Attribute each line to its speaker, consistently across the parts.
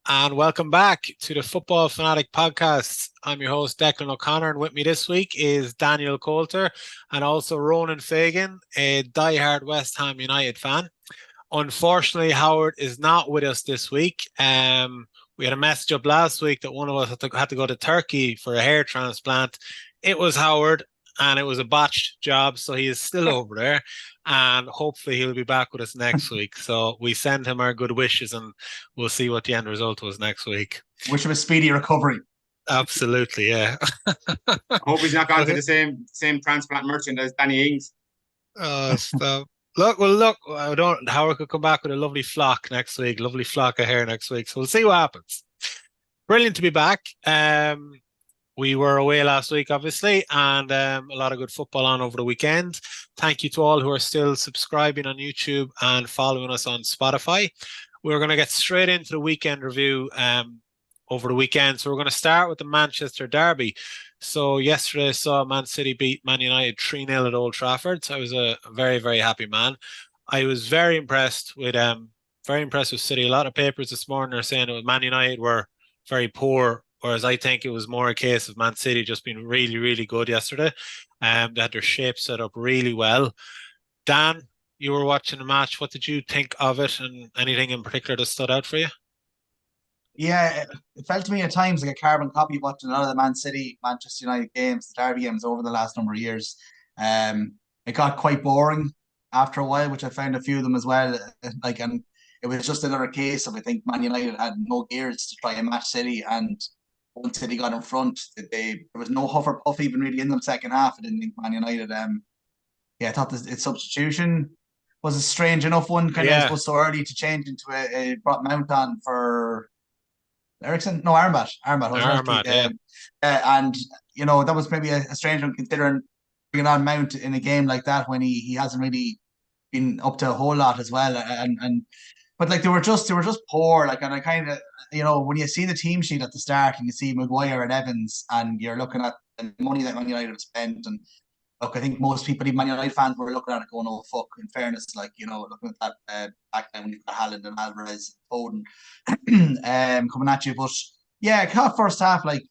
Speaker 1: And welcome back to the Football Fanatic podcast. I'm your host, Declan O'Connor, and with me this week is Daniel Coulter and also Ronan Fagan, a diehard West Ham United fan. Unfortunately, Howard is not with us this week. We had a message up last week that one of us had to go to Turkey for a hair transplant. It was Howard, and it was a botched job, so he is still over there. And hopefully he'll be back with us next week. So we send him our good wishes, and we'll see what the end result was next week.
Speaker 2: Wish him a speedy recovery.
Speaker 1: Absolutely, yeah.
Speaker 3: I hope he's not gone to the same transplant merchant as Danny Ings.
Speaker 1: Oh, stop. Look. Howard could come back with a lovely flock next week, lovely flock of hair next week. So we'll see what happens. Brilliant to be back. We were away last week, obviously, and a lot of good football on over the weekend. Thank you to all who are still subscribing on YouTube and following us on Spotify. We're going to get straight into the weekend review over the weekend. So we're going to start with the Manchester derby. So yesterday I saw Man City beat Man United 3-0 at Old Trafford. So I was a very, very happy man. I was very impressed with City. A lot of papers this morning are saying that Man United were very poor, whereas I think it was more a case of Man City just being really, really good yesterday. They had their shape set up really well. Dan, you were watching the match. What did you think of it, and anything in particular that stood out for you?
Speaker 2: Yeah, it felt to me at times like a carbon copy of watching a lot of the Man City, Manchester United games, the derby games over the last number of years. It got quite boring after a while, which I found a few of them as well. And it was just another case of, I think Man United had no gears to try and match City, and once City got in front, there was no huff or puff even really in them second half. I didn't think Man United. I thought its substitution was a strange enough one, kind of I suppose so early to change into a brought Mount on for Ericsson? No, Armbat.
Speaker 1: Yeah.
Speaker 2: And that was maybe a strange one considering bringing on Mount in a game like that when he hasn't really been up to a whole lot as well. But like they were just poor. Like, and I kind of when you see the team sheet at the start and you see Maguire and Evans and you're looking at the money that Man United have spent, and look, I think most people, even Man United fans, were looking at it going, "Oh fuck!" In fairness, looking at that back then when you've got Haaland and Alvarez, Foden, coming at you. But yeah, first half, like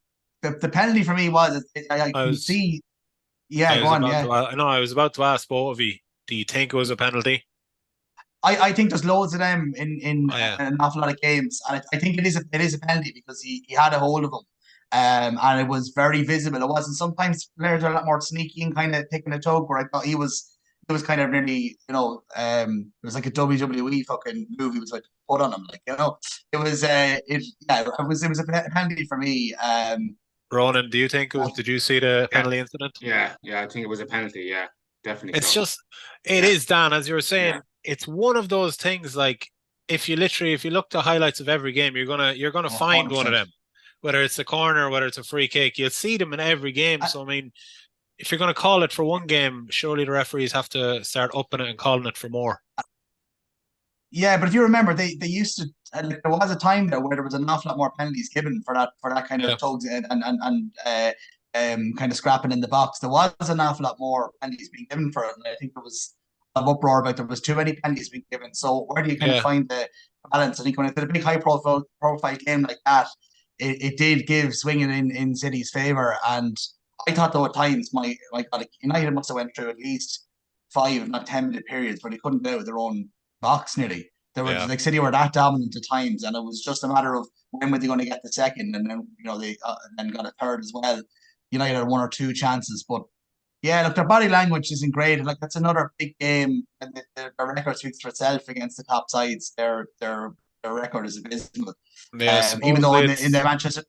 Speaker 2: the penalty for me was, I can see. Yeah, go on. Yeah,
Speaker 1: I was about to ask both of you. Do you think it was a penalty?
Speaker 2: I think there's loads of them in an awful lot of games, and I think it is a penalty because he had a hold of him. And it was very visible. It wasn't. Sometimes players are a lot more sneaky and kind of taking a tug. Where I thought he was kind of nearly, it was like a WWE fucking move. He was like put on him, it was. It was a penalty for me.
Speaker 1: Ronan, do you think it was? Did you see the penalty incident?
Speaker 3: Yeah, I think it was a penalty. Yeah, definitely.
Speaker 1: It is, Dan, as you were saying. Yeah. It's one of those things. Like if you look to highlights of every game, you're gonna find 100%. One of them. Whether it's a corner, whether it's a free kick, you'll see them in every game. So, I mean, if you're going to call it for one game, surely the referees have to start upping it and calling it for more.
Speaker 2: Yeah, but if you remember, they used to. There was a time there where there was an awful lot more penalties given for that kind of tugs and kind of scrapping in the box. There was an awful lot more penalties being given for it, and I think there was an uproar about there was too many penalties being given. So where do you kind of find the balance? I think when it's a big high profile game like that, it did give swinging in City's favour, and I thought though at times my God, United must have went through at least 5, not 10 minute periods where they couldn't get out of their own box nearly. There were like City were that dominant at times, and it was just a matter of when were they going to get the second, and then they then got a third as well. United had 1 or 2 chances, but yeah, look, their body language isn't great, and like that's another big game, and their record speaks for itself against the top sides. Their record is abysmal.
Speaker 1: Yeah,
Speaker 2: even though in the Manchester.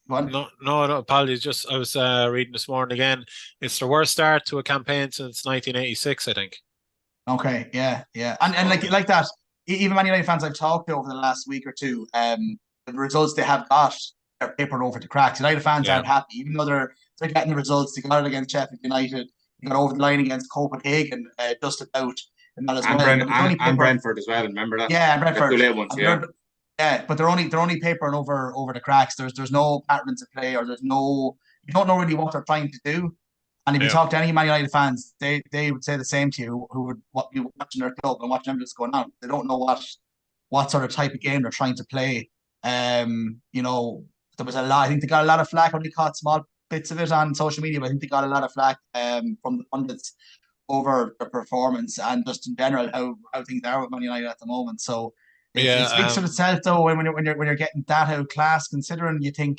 Speaker 1: No, apologies. Just I was reading this morning again. It's the worst start to a campaign since 1986, I think.
Speaker 2: Okay, yeah, and like that. Even Man United fans I've talked to over the last week or two, the results they have got are papered over the cracks. United fans aren't happy, even though they're getting the results. They got it against Sheffield United. They got over the line against Copenhagen, just about.
Speaker 3: And Brentford as well. Remember that?
Speaker 2: Yeah, Brentford.
Speaker 3: The ones,
Speaker 2: yeah, but they're only papering over the cracks. There's no patterns of play, or you don't know really what they're trying to do. And if you talk to any Man United fans, they would say the same to you, who would be watching their club and watching everything that's going on. They don't know what sort of type of game they're trying to play. You know, there was a lot. I think they got a lot of flack. Only caught small bits of it on social media, but I think they got a lot of flack from the pundits over the performance and just in general how things are with Man United at the moment. So it speaks for itself though when you're getting that out of class. Considering you think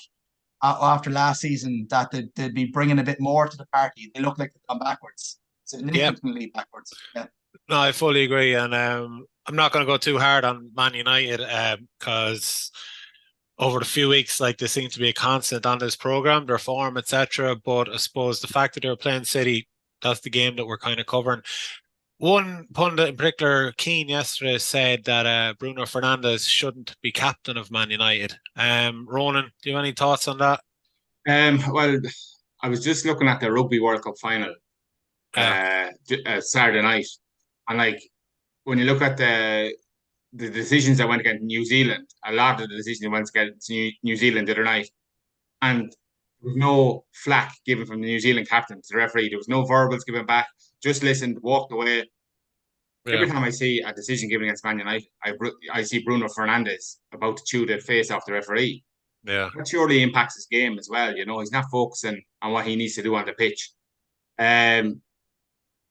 Speaker 2: after last season that they'd be bringing a bit more to the party, they look like they've gone backwards, significantly backwards. Yeah.
Speaker 1: No, I fully agree, and I'm not going to go too hard on Man United because over the few weeks, like they seem to be a constant on this program, their form, etc. But I suppose the fact that they're playing City, that's the game that we're kind of covering. One pundit in particular, Keane, yesterday said that Bruno Fernandes shouldn't be captain of Man United. Ronan, do you have any thoughts on that?
Speaker 3: Well, I was just looking at the Rugby World Cup final Saturday night, and like when you look at the decisions that went against New Zealand, a lot of the decisions went against New Zealand the other night, and there was no flack given from the New Zealand captain to the referee. There was no verbals given back. Just listened, walked away. Yeah. Every time I see a decision given against Man United, I see Bruno Fernandes about to chew the face off the referee.
Speaker 1: Yeah,
Speaker 3: that surely impacts his game as well. You know, he's not focusing on what he needs to do on the pitch.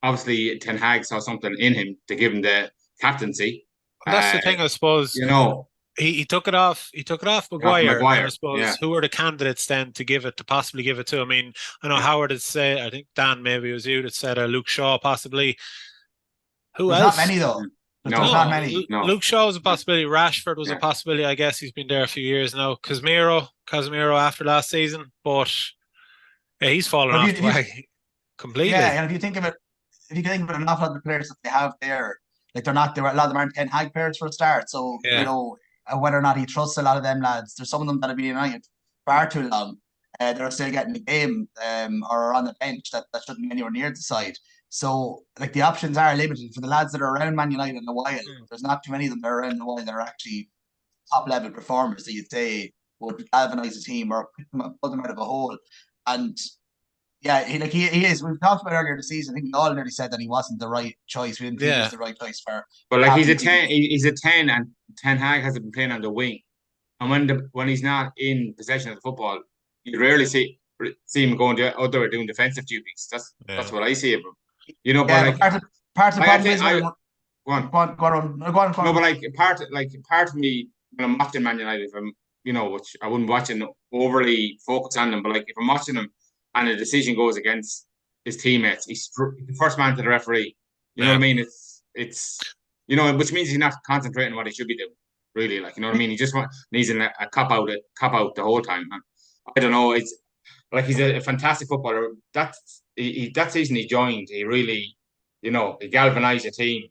Speaker 3: Obviously, Ten Hag saw something in him to give him the captaincy.
Speaker 1: And that's the thing, I suppose.
Speaker 3: You know,
Speaker 1: he took it off. He took it off Maguire. And I suppose who are the candidates then to possibly give it to? I mean, I know Howard had said. I think Dan, maybe it was you that said Luke Shaw possibly. Who
Speaker 2: There's
Speaker 1: else?
Speaker 2: Not many though.
Speaker 3: There's
Speaker 2: not many.
Speaker 3: No.
Speaker 1: Luke Shaw was a possibility. Rashford was a possibility. I guess he's been there a few years now. Casemiro after last season, but he's fallen off the way completely.
Speaker 2: Yeah, and if you think of it, an awful lot of the players that they have there, like a lot of them aren't Ten Hag players for a start. So you know whether or not he trusts a lot of them lads. There's some of them that have been United far too long. They're still getting the game or on the bench that shouldn't be anywhere near the side. So, like, the options are limited for the lads that are around Man United in a while. There's not too many of them that are around in a while that are actually top-level performers that you'd say would galvanise a team or pull them out of a hole. And, yeah, he is. We've talked about earlier this season. I think we all nearly said that he wasn't the right choice. We didn't think he was the right choice for.
Speaker 3: But, like, he's a 10. He's a 10, and Ten Hag hasn't been playing on the wing. And when he's not in possession of the football, you rarely see him going out there doing defensive duties. That's what I see of him. You know, but like
Speaker 2: part of the problem is
Speaker 3: go on.
Speaker 2: No,
Speaker 3: but like part of me when I'm watching Man United, if I'm, you know, which I wouldn't watch and overly focus on them, but like if I'm watching them and a decision goes against his teammates, he's the first man to the referee. You know what I mean? It's you know, which means he's not concentrating on what he should be doing. Really, like, you know what I mean? He just needs a cop out the whole time. And I don't know. It's like he's a fantastic footballer. That season he joined, he really, you know, he galvanised the team.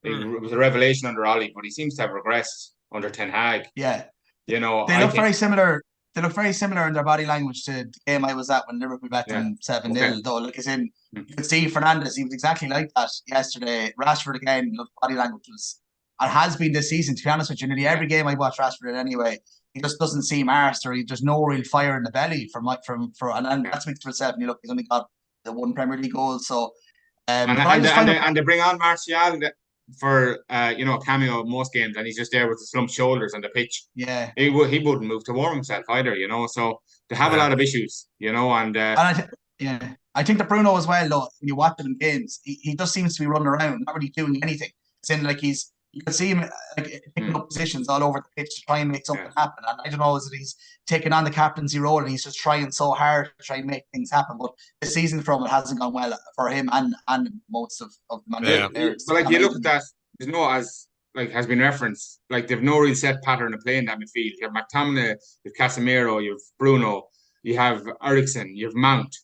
Speaker 3: It was a revelation under Ollie, but he seems to have regressed under Ten Hag.
Speaker 2: Yeah,
Speaker 3: you know,
Speaker 2: they look very similar. They look very similar in their body language to the game I was at when Liverpool beat them 7-0. Okay. Though, look, as in, you could see Fernandes, he was exactly like that yesterday. Rashford again, look, body language was, and has been this season. To be honest with you, nearly every game I watch Rashford in anyway, he just doesn't seem arsed, or he just no real fire in the belly and that speaks for itself. And you look, he's only got the one Premier League goal. So,
Speaker 3: and they bring on Martial for you know, a cameo of most games, and he's just there with the slumped shoulders on the pitch.
Speaker 2: Yeah,
Speaker 3: he wouldn't move to warm himself either, you know. So they have a lot of issues, you know, and
Speaker 2: I think that Bruno as well, though, when you watch him in games, he just seems to be running around, not really doing anything. It's in like you can see him like picking up positions all over the pitch to try and make something happen. And I don't know, is it he's taking on the captaincy role and he's just trying so hard to try and make things happen. But the season from it hasn't gone well for him and most of the Man United players.
Speaker 3: But like you look at that, there's no, as like has been referenced, like they've no real set pattern of playing that midfield. You have McTominay, you have Casemiro, you have Bruno, you have Eriksen, you have Mount.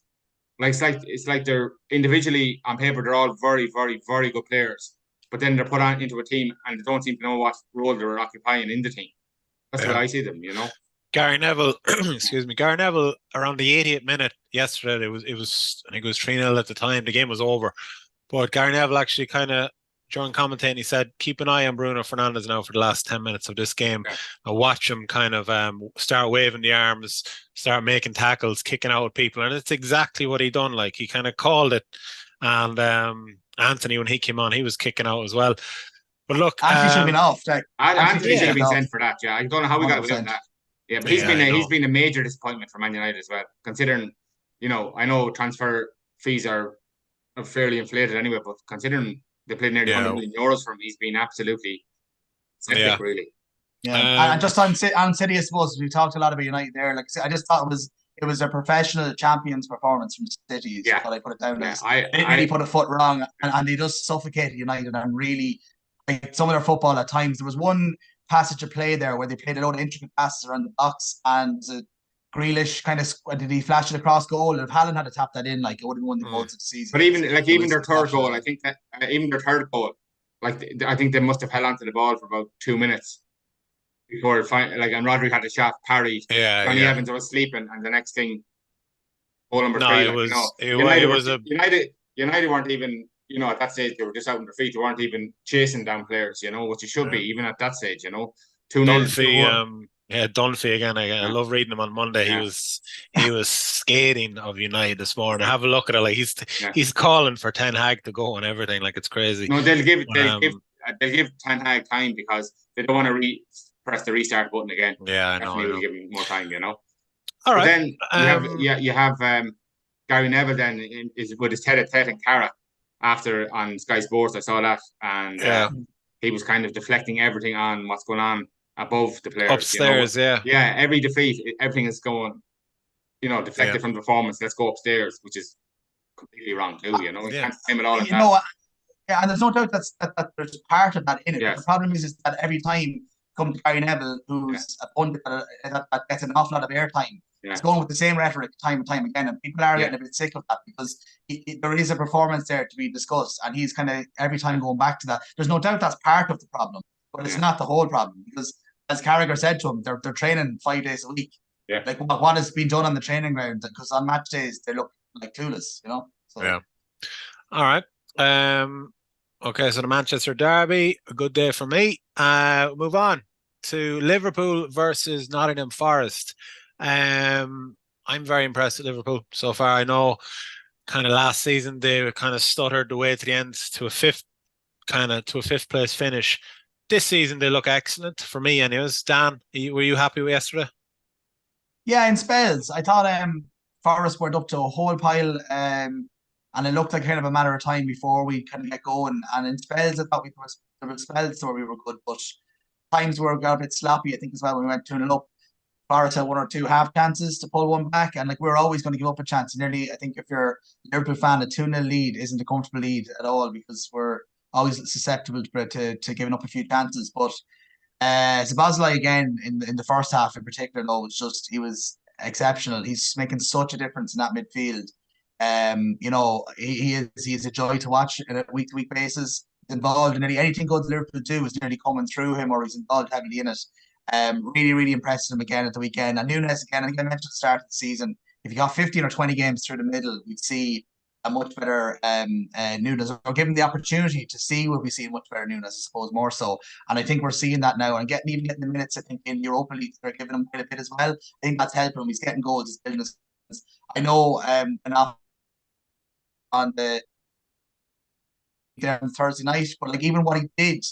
Speaker 3: Like it's like they're individually on paper they're all very, very, very good players. But then they're put on into a team and they don't seem to know what role they're occupying in the team. That's what I see them, you know.
Speaker 1: Gary Neville, Gary Neville, around the 88th minute yesterday, it was I think it was 3-0 at the time. The game was over. But Gary Neville actually kind of, during commentating, he said, keep an eye on Bruno Fernandes now for the last 10 minutes of this game and watch him kind of start waving the arms, start making tackles, kicking out with people. And it's exactly what he done. Like, he kind of called it. And Anthony, when he came on, he was kicking out as well. But look,
Speaker 2: Anthony should have been off. Like,
Speaker 3: Anthony should have been
Speaker 2: off.
Speaker 3: sent for that. Yeah, I don't know how we got away with
Speaker 2: 100%.
Speaker 3: that. Yeah, but
Speaker 1: Yeah,
Speaker 3: he's been a major disappointment for Man United as well. Considering, I know transfer fees are fairly inflated anyway, but considering they played nearly 100 million euros for him, he's been absolutely septic, really.
Speaker 2: Yeah, and just on City, I suppose we talked a lot about United there. Like, I just thought it was a professional champions performance from City. Is what I put it down as. They really put a foot wrong, and they just suffocated United. And really, like, some of their football at times, there was one passage of play there where they played a load of intricate passes around the box, and Grealish kind of did he flash it across goal? If Haaland had to tap that in, like, it would have won the goals of the season.
Speaker 3: But even their third goal, I think that even their third goal, like, I think they must have held onto the ball for about 2 minutes before and Rodri had a shot parried. Johnny Evans was sleeping, and the next thing, goal number 3. United weren't even, at that stage they were just out on their feet. They weren't even chasing down players, which you should be even at that stage. 2-0.
Speaker 1: Dunphy again. I love reading him on Monday.
Speaker 3: Yeah.
Speaker 1: He was scathing of United this morning. Have a look at it. Like, he's calling for Ten Hag to go and everything. Like, it's crazy.
Speaker 3: No, they'll give Ten Hag time because they don't want to press the restart button again.
Speaker 1: Yeah, I know.
Speaker 3: Definitely will give him more time.
Speaker 1: All right.
Speaker 3: But then you have Gary Neville then is with his tete-a-tete in Cara on Sky Sports. I saw that, and he was kind of deflecting everything on what's going on above the players.
Speaker 1: Upstairs,
Speaker 3: Yeah, every defeat, everything is going, deflected from the performance. Let's go upstairs, which is completely wrong too. You can't blame it all on that.
Speaker 2: Yeah, and there's no doubt that there's part of that in it. Yes. The problem is that every time comes Gary Neville, who's a pundit that gets an awful lot of airtime. It's going with the same rhetoric time and time again, and people are getting a bit sick of that because there is a performance there to be discussed, and he's kind of every time going back to that. There's no doubt that's part of the problem, but it's not the whole problem because, as Carragher said to him, they're training 5 days a week.
Speaker 3: Yeah.
Speaker 2: Like, what has been done on the training ground? Because on match days they look like clueless, So.
Speaker 1: Yeah. All right. Okay, so the Manchester derby, a good day for me. Move on to Liverpool versus Nottingham Forest. I'm very impressed with Liverpool so far. I know kind of last season they kind of stuttered the way to the end to a fifth place finish. This season they look excellent for me anyways. Dan, were you happy with yesterday?
Speaker 2: Yeah, in spells. I thought Forest were up to a whole pile, and it looked like kind of a matter of time before we kind of get going. And in spells, I thought there were spells where we were good, but times where we got a bit sloppy, I think, as well, when we went 2-0 up. Forest had 1 or 2 half chances to pull one back, and we're always going to give up a chance. Nearly, I think, if you're a Liverpool fan, a 2-0 lead isn't a comfortable lead at all because we're always susceptible to giving up a few chances. But Szoboszlai again in the first half in particular, though, he was exceptional. He's making such a difference in that midfield. He is a joy to watch on a week-to-week basis. He's involved in anything good Liverpool do is nearly coming through him, or he's involved heavily in it. Really, really impressed him again at the weekend. And Núñez again, I think I mentioned at the start of the season, if you got 15 or 20 games through the middle, we'd see a much better Núñez, or given the opportunity to see, we'll be seeing much better Núñez, I suppose, more so. And I think we're seeing that now, and getting the minutes, I think, in Europa League, they're giving him quite a bit as well. I think that's helping him. He's getting goals, he's building his. I know enough on the there on Thursday night, but even what he did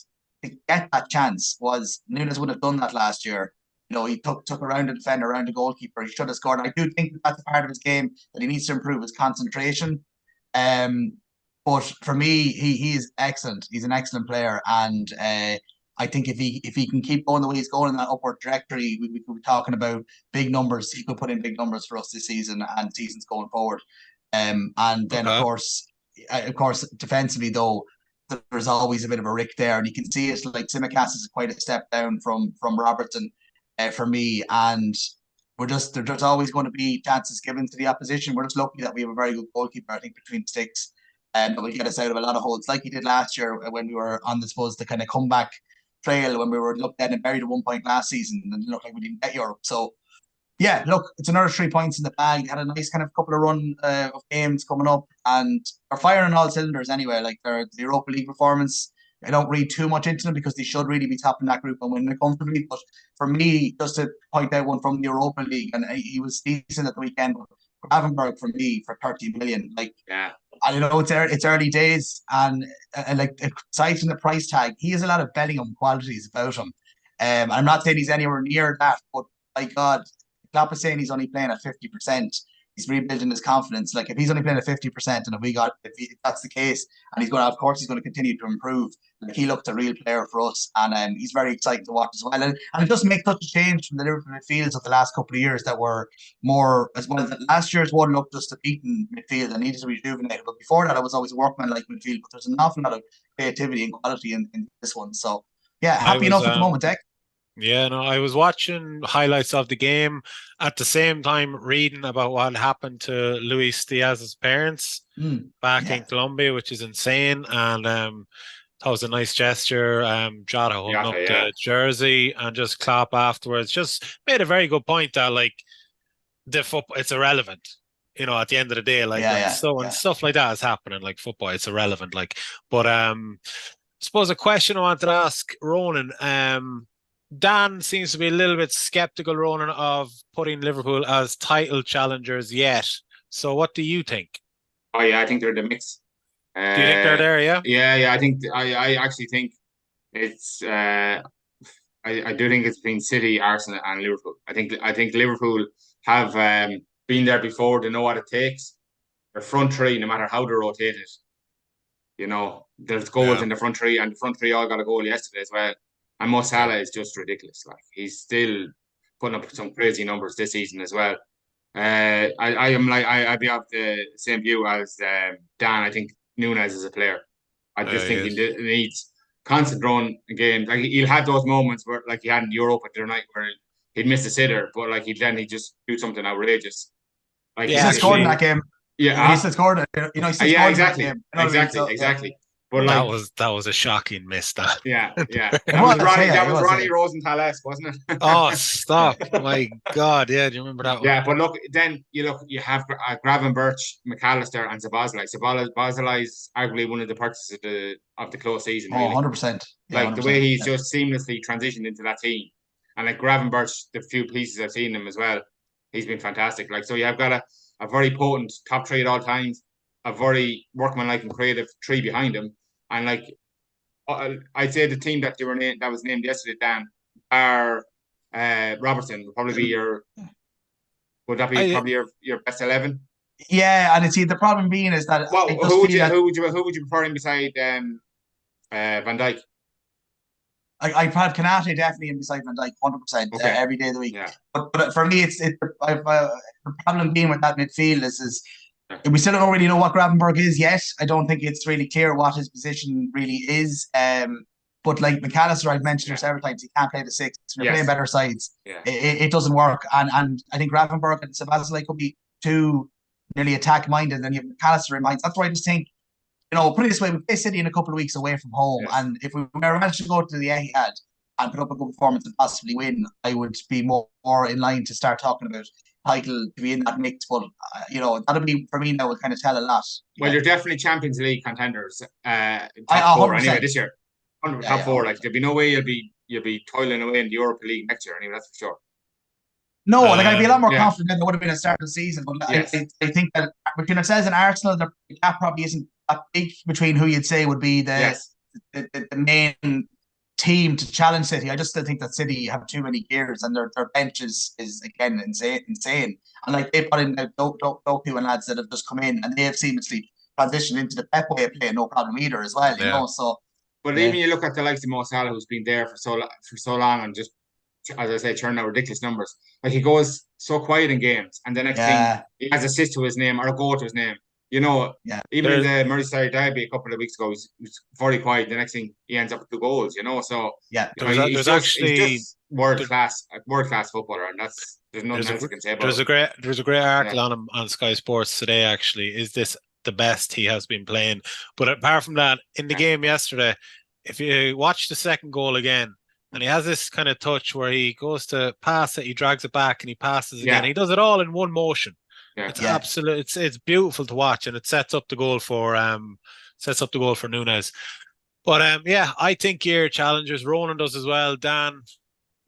Speaker 2: to get that chance was Núñez would have done that last year. He took around the defender, around the goalkeeper. He should have scored. And I do think that's a part of his game that he needs to improve his concentration. But for me, he is excellent. He's an excellent player, and I think if he can keep going the way he's going in that upward trajectory, we could be talking about big numbers. He could put in big numbers for us this season and seasons going forward. And then of course, defensively though, there's always a bit of a rick there, and you can see it's like Tsimikas is quite a step down from Robertson for me, and there's always going to be chances given to the opposition. We're just lucky that we have a very good goalkeeper, I think, between sticks, and that will get us out of a lot of holes, like he did last year when we were on the kind of comeback trail, when we were looked at and buried at 1 point last season and it looked like we didn't get Europe. So yeah, look, it's another 3 points in the bag. Had a nice kind of couple of run of games coming up, and they're firing all cylinders anyway. Like the Europa League performance, I don't read too much into them because they should really be topping that group and winning it comfortably. But for me, just to point out one from the Europa League, and he was decent at the weekend. But Gravenberg for me for 30 million, I know it's early days, and like aside from the price tag, he has a lot of Bellingham qualities about him. I'm not saying he's anywhere near that, but my God, Klopp is saying he's only playing at 50%. He's rebuilding his confidence. Like if he's only playing at 50%, and if that's the case, and of course, he's going to continue to improve. Like he looked a real player for us, and he's very exciting to watch as well. And it does make such a change from the Liverpool midfields of the last couple of years that were more as well. Last year's one looked just a beaten midfield and needed to be rejuvenated. But before that, it was always a workman-like midfield. But there's an awful lot of creativity and quality in this one. So yeah, happy enough at the moment, Deck.
Speaker 1: Yeah, no, I was watching highlights of the game at the same time reading about what happened to Luis Diaz's parents back in Colombia, which is insane. And that was a nice gesture. Jota holding up the jersey and just Klopp afterwards just made a very good point that like the football, it's irrelevant. At the end of the day, like when stuff like that is happening, like football, it's irrelevant. Like, but I suppose a question I wanted to ask Ronan, Dan seems to be a little bit skeptical, Ronan, of putting Liverpool as title challengers yet. So what do you think?
Speaker 3: Oh yeah, I think they're the mix.
Speaker 1: Do you think they're there? Yeah.
Speaker 3: Yeah. I actually think it's. I do think it's between City, Arsenal, and Liverpool. I think Liverpool have been there before. They know what it takes. Their front three, no matter how they rotate it, there's goals in the front three, and the front three all got a goal yesterday as well. And Mo Salah is just ridiculous. Like he's still putting up some crazy numbers this season as well. I'd be of the same view as Dan. I think Nunez is a player. I just think he needs constant run again. Like he'll have those moments where, like he had in Europe at the night, where he'd miss a sitter, but like he'd just do something outrageous.
Speaker 2: Like he scored in that game. Yeah, he scored.
Speaker 3: Exactly. But
Speaker 1: that was a shocking miss. That
Speaker 3: that was Ronnie Rosenthal-esque, wasn't it?
Speaker 1: Oh, stop! My God, yeah. Do you remember that one?
Speaker 3: Yeah, but you have Gravenberch, McAllister, and Szoboszlai. Szoboszlai is arguably one of the purchases of the close season. Really.
Speaker 2: 100%.
Speaker 3: Yeah, like 100%, the way he's just seamlessly transitioned into that team, and like Gravenberch, the few pieces I've seen him as well, he's been fantastic. Like so, you have got a very potent top three at all times, a very workmanlike and creative three behind him. And like, I'd say the team that was named yesterday, Dan, are Robertson would probably be would that be probably your best 11?
Speaker 2: Yeah, and the problem being is that
Speaker 3: who would you prefer in beside Van Dijk?
Speaker 2: I'd have Konate definitely in beside Van Dijk 100% every day of the week. Yeah. But for me, the problem being with that midfield is we still don't really know what Gravenberch is yet. I don't think it's really clear what his position really is. But like McAllister, I've mentioned several times, he can't play the six. When you're playing better sides, it doesn't work. And I think Gravenberch and Szoboszlai could be too nearly attack minded, and you have McAllister in mind. That's why I just think, put it this way: we play City in a couple of weeks away from home, and if we manage to go to the Etihad and put up a good performance and possibly win, I would be more in line to start talking about title to be in that mix. But that'll be for me now will kind of tell a lot.
Speaker 3: Well, you're definitely Champions League contenders. Top four anyway this year. Top four. Like there'll be no way you'll be toiling away in the Europa League next year anyway. That's for sure.
Speaker 2: No, like I'd be a lot more confident than there would have been at the start of the season. But I think that between ourselves and Arsenal, the gap probably isn't that big between who you'd say would be the main team to challenge City. I just still think that City have too many gears, and their bench is again insane. And like they put in Doku and lads that have just come in, and they have seamlessly transitioned into the Pep way of playing, no problem either as well. You know, so.
Speaker 3: But even you look at the likes of Mo Salah, who's been there for so long, and just as I say, churning out ridiculous numbers. Like he goes so quiet in games, and the next thing he has assist to his name or a goal to his name. Even in the Merseyside derby a couple of weeks ago, he was very quiet. The next thing he ends up with 2 goals. So he's just world class footballer, and there's nothing else I can say about it.
Speaker 1: There's a great article on him on Sky Sports today. Actually, is this the best he has been playing? But apart from that, in the game yesterday, if you watch the second goal again, and he has this kind of touch where he goes to pass it, he drags it back, and he passes again. He does it all in one motion. It's absolute. It's beautiful to watch, and it sets up the goal for Nunez. But I think your challengers, Ronan does as well. Dan,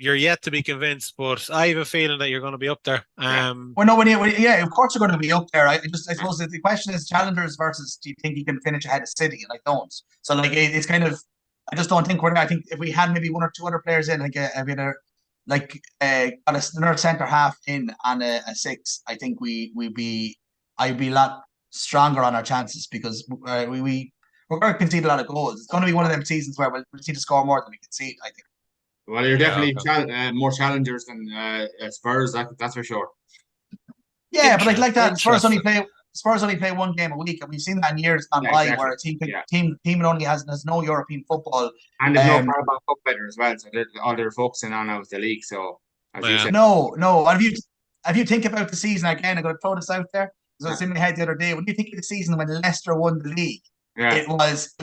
Speaker 1: you're yet to be convinced, but I have a feeling that you're going to be up there.
Speaker 2: Well, no, of course you're going to be up there. I suppose the question is challengers versus do you think you can finish ahead of City? And I don't. So like it's kind of, I just don't think we're there. I think if we had maybe one or two other players in, like got another centre half in and a six, I think I'd be a lot stronger on our chances because we're going to concede a lot of goals. It's going to be one of them seasons where we'll need to score more than we concede, I think.
Speaker 3: Well, you're definitely more challengers than Spurs. That's for sure.
Speaker 2: Yeah, but like that, Spurs only play one game a week, and we've seen that in years gone by, where a team only has no European football,
Speaker 3: and there's no Carabao Cup better as well. So all they're focusing on now is the league. So as you said,
Speaker 2: no. Have you think about the season again? I'm going to throw this out there because I was in my head the other day. When you think of the season when Leicester won the league, it was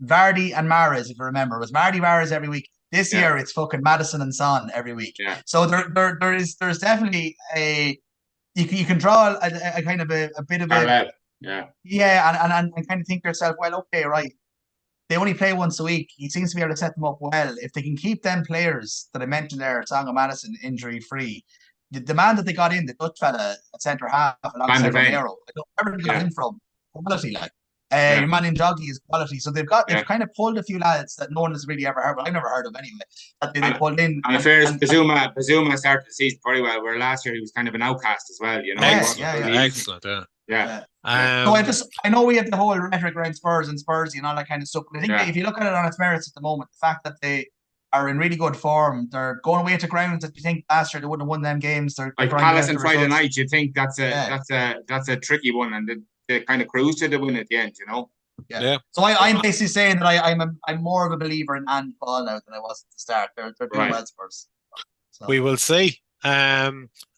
Speaker 2: Vardy and Mahrez, if you remember. It was Vardy, Mahrez every week. This year it's fucking Maddison and Son every week. Yeah. So there's definitely you can draw a kind of a bit of a and kind of think to yourself, well, okay, right. They only play once a week. He seems to be able to set them up well. If they can keep them players that I mentioned there, Song and Maddison, injury free, the man that they got in, the Dutch fella at centre half alongside Romero, I don't know where they got in from. Quality, like. Your man in Joggy is quality, so they've kind of pulled a few lads that no one has really ever heard. Well, I've never heard of anyway. That they pulled in.
Speaker 3: And affairs, Bazuma started the season pretty well. Where last year he was kind of an outcast as well. You know,
Speaker 1: excellent.
Speaker 3: Yeah.
Speaker 2: So I know we have the whole rhetoric around Spurs and Spursy and all that kind of stuff. But I think if you look at it on its merits at the moment, the fact that they are in really good form, they're going away to grounds that you think last year they wouldn't have won them games. They're
Speaker 3: like Palace and Friday night. You think that's a tricky one, and they kind of cruise to the win at the end, you know.
Speaker 2: Yeah. So I'm basically saying that I'm more of a believer in handball now than I was at the start. They're doing well, Spurs. So.
Speaker 1: We will see. All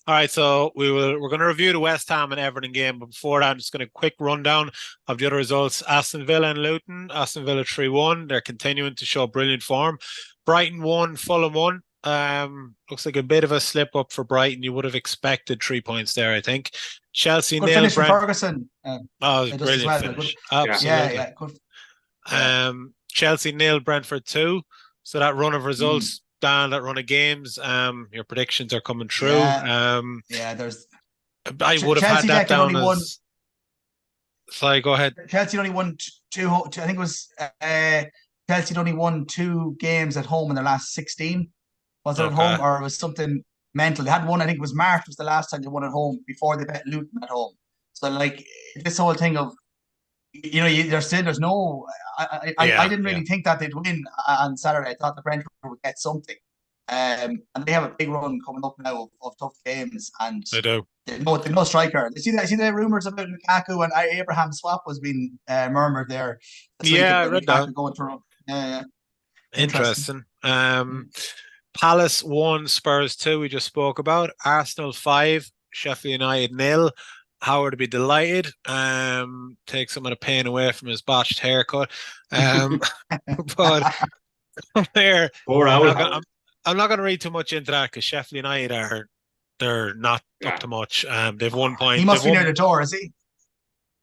Speaker 1: right, so we're going to review the West Ham and Everton game, but before that, I'm just going to quick rundown of the other results. Aston Villa and Luton. Aston Villa 3-1. They're continuing to show brilliant form. Brighton 1, Fulham 1. Looks like a bit of a slip up for Brighton. You would have expected 3 points there, I think. Chelsea
Speaker 2: good finish from Ferguson.
Speaker 1: It was brilliant finish. Absolutely. Good. Chelsea 0, Brentford 2. So that run of results, Dan, that run of games, your predictions are coming true.
Speaker 2: There's.
Speaker 1: I would have had that down as. Sorry, go ahead.
Speaker 2: Chelsea only won two. I think it was Chelsea only won 2 games at home in their last 16. Was it at home or it was something mental? They had one, I think it was March was the last time they won at home before they bet Luton at home. So like this whole thing of, there's no. I didn't really think that they'd win on Saturday. I thought the Brentford would get something, and they have a big run coming up now of tough games. And
Speaker 1: they do.
Speaker 2: They've no striker. You see the rumors about Lukaku and Abraham swap was being murmured there.
Speaker 1: I read that.
Speaker 2: Going through. Yeah.
Speaker 1: Interesting. Palace 1, Spurs 2. We just spoke about. Arsenal 5, Sheffield United 0. Howard would be delighted. Take some of the pain away from his botched haircut. But there, I'm not going to read too much into that because Sheffield United they're not up to much. They've 1 point.
Speaker 2: He must be near the door, is he?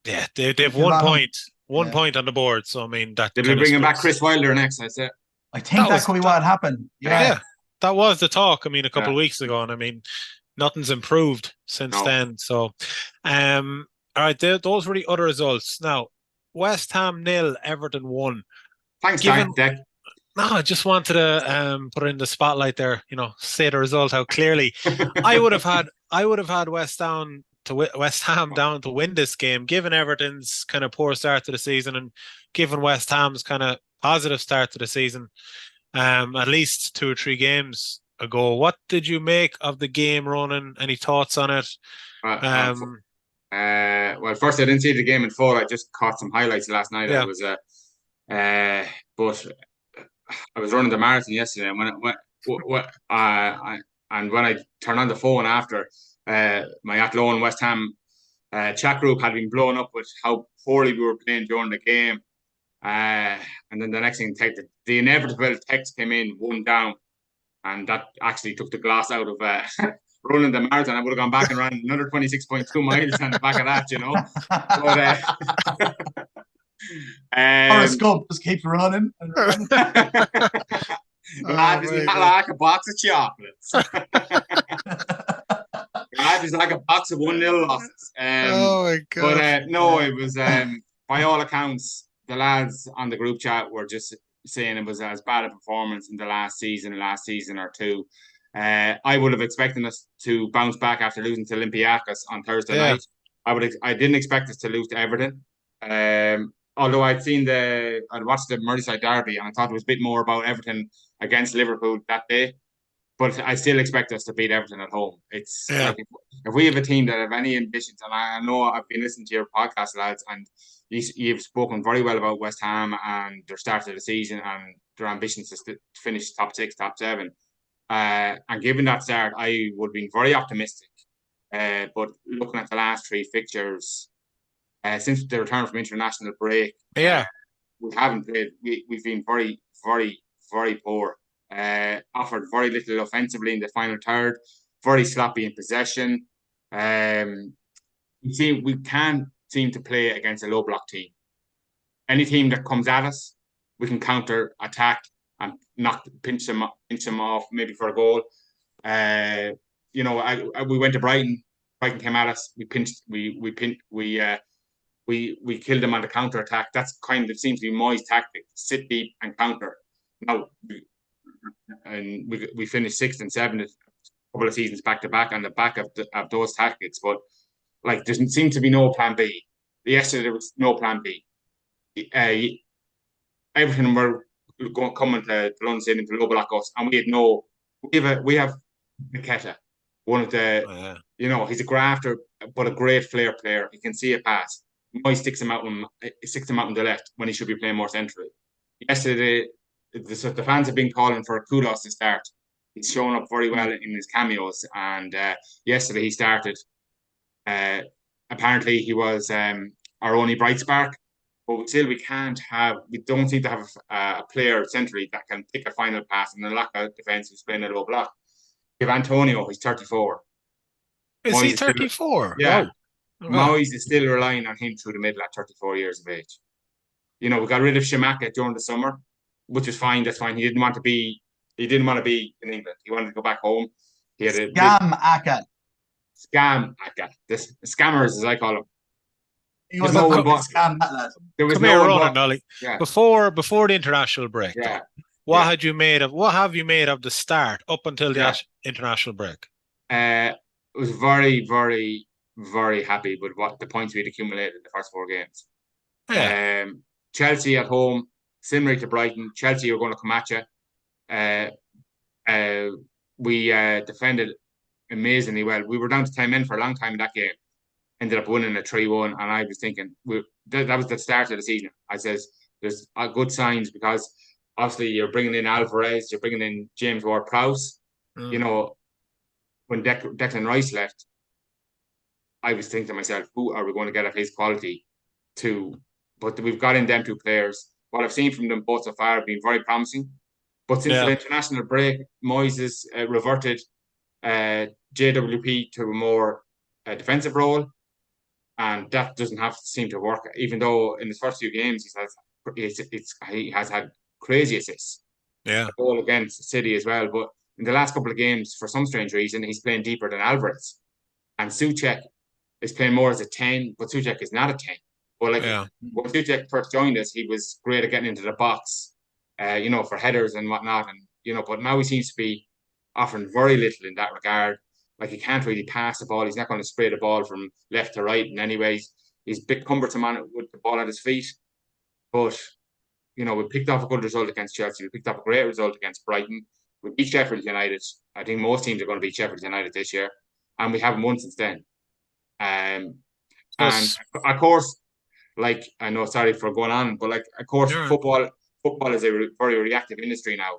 Speaker 1: Yeah, they've 1 point. 1 point on the board. So I mean that.
Speaker 3: They'll be bringing back Chris Wilder next. I said.
Speaker 2: I think that could be what happened. Yeah.
Speaker 1: That was the talk. I mean, a couple of weeks ago, and I mean, nothing's improved since then. So, all right, those were the other results. Now, West Ham 0, Everton 1.
Speaker 3: Thanks, Deck.
Speaker 1: No, I just wanted to put it in the spotlight there. Say the result out clearly. I would have had West Ham down to win this game, given Everton's kind of poor start to the season and given West Ham's kind of positive start to the season. At least 2 or 3 games ago. What did you make of the game, Ronan? Any thoughts on it?
Speaker 3: Well, first I didn't see the game in full. I just caught some highlights last night. Yeah. But I was running the marathon yesterday, and when I turned on the phone after, my Athlone West Ham chat group had been blown up with how poorly we were playing during the game. And then the next thing, the inevitable text came in, 1 down, and that actually took the glass out of running the marathon. I would have gone back and ran another 26.2 miles on the back of that,
Speaker 2: But Forrest just keeps running.
Speaker 3: Life is not like a box of chocolates. Life is like a box of 1-0 losses.
Speaker 1: Oh my God.
Speaker 3: But no, it was by all accounts, the lads on the group chat were just saying it was as bad a performance in the last season or two. I would have expected us to bounce back after losing to Olympiacos on Thursday night. I didn't expect us to lose to Everton. Although I'd watched the Merseyside derby and I thought it was a bit more about Everton against Liverpool that day. But I still expect us to beat Everton at home. It's like if we have a team that have any ambitions, and I know I've been listening to your podcast, lads, and you've spoken very well about West Ham and their start of the season and their ambitions to finish top 6, top 7. And given that start, I would be very optimistic. But looking at the last 3 fixtures, since the return from international break, we haven't played. We've been very, very, very poor. Offered very little offensively in the final third, very sloppy in possession. We can't seem to play against a low block team. Any team that comes at us, we can counter attack and pinch them off maybe for a goal. We went to Brighton. Brighton came at us. We killed them on the counter attack. That's kind of seems to be Moyes' tactic: sit deep and counter. Now, and we finished 6th and 7th a couple of seasons back to back on the back of those tactics. But like, there seemed to be no plan B. Yesterday there was no plan B. Everton were coming to London Stadium to low block us, and we have Paqueta, one of the he's a grafter but a great flair player. He can see a pass. Moyes sticks him out on the left when he should be playing more centrally. Yesterday, the fans have been calling for a kudos to start. He's shown up very well in his cameos, and yesterday he started. Apparently, he was our only bright spark, but still we don't seem to have a player centrally that can pick a final pass and unlock a defence who's playing a low block. We have Antonio, he's 34.
Speaker 1: Is he 34?
Speaker 3: Yeah.
Speaker 1: Wow.
Speaker 3: Moyes is still relying on him through the middle at 34 years of age. We got rid of Shamaka during the summer, which was fine. That's fine. He didn't want to be in England. He wanted to go back home. He had a scam Aka. This scammers, as I call them.
Speaker 2: He was no scam that lad.
Speaker 3: There was
Speaker 1: Nolly. Yeah. Before the international break.
Speaker 3: Yeah.
Speaker 1: What have you made of the start up until the international break?
Speaker 3: I was very, very, very happy with what the points we'd accumulated in the first 4 games. Yeah. Chelsea at home, similar to Brighton. Chelsea are going to come at you. We defended amazingly well. We were down to 10 men for a long time in that game. Ended up winning a 3-1, and I was thinking that was the start of the season. I says there's good signs because obviously you're bringing in Alvarez, you're bringing in James Ward-Prowse. When Declan Rice left, I was thinking to myself, who are we going to get of his quality but we've got in them 2 players. What I've seen from them both so far have been very promising. But since the international break, Moyes has reverted JWP to a more defensive role, and that doesn't seem to work. Even though in his first few games he has had crazy assists.
Speaker 1: Yeah,
Speaker 3: a goal against City as well. But in the last couple of games, for some strange reason, he's playing deeper than Alvarez, and Souček is playing more as a 10, but Souček is not a 10. But when Souček first joined us, he was great at getting into the box, for headers and whatnot. And but now he seems to be offering very little in that regard. Like, he can't really pass the ball. He's not going to spray the ball from left to right in any ways. He's a bit cumbersome on it with the ball at his feet. But we picked off a good result against Chelsea. We picked up a great result against Brighton. We beat Sheffield United. I think most teams are going to beat Sheffield United this year, and we haven't won since then. And of course, I know, sorry for going on, but of course, football is a very reactive industry now.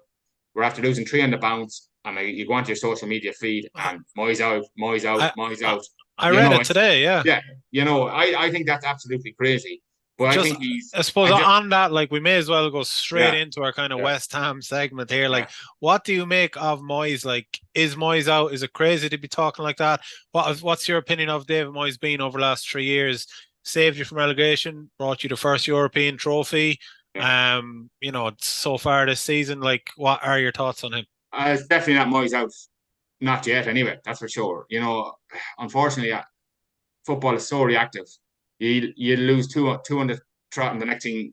Speaker 3: We're after losing 3 on the bounce, and you go onto your social media feed, and Moyes out.
Speaker 1: I read it today. Yeah.
Speaker 3: I think that's absolutely crazy. But I
Speaker 1: suppose on that, we may as well go straight into our kind of West Ham segment here. What do you make of Moyes? Is Moyes out? Is it crazy to be talking like that? What's your opinion of David Moyes being over the last 3 years? Saved you from relegation, brought you the first European trophy. So far this season, like, what are your thoughts on him?
Speaker 3: It's definitely not Moyes out. Not yet, anyway. That's for sure. Unfortunately, football is so reactive. You lose two on the trot, and the next thing,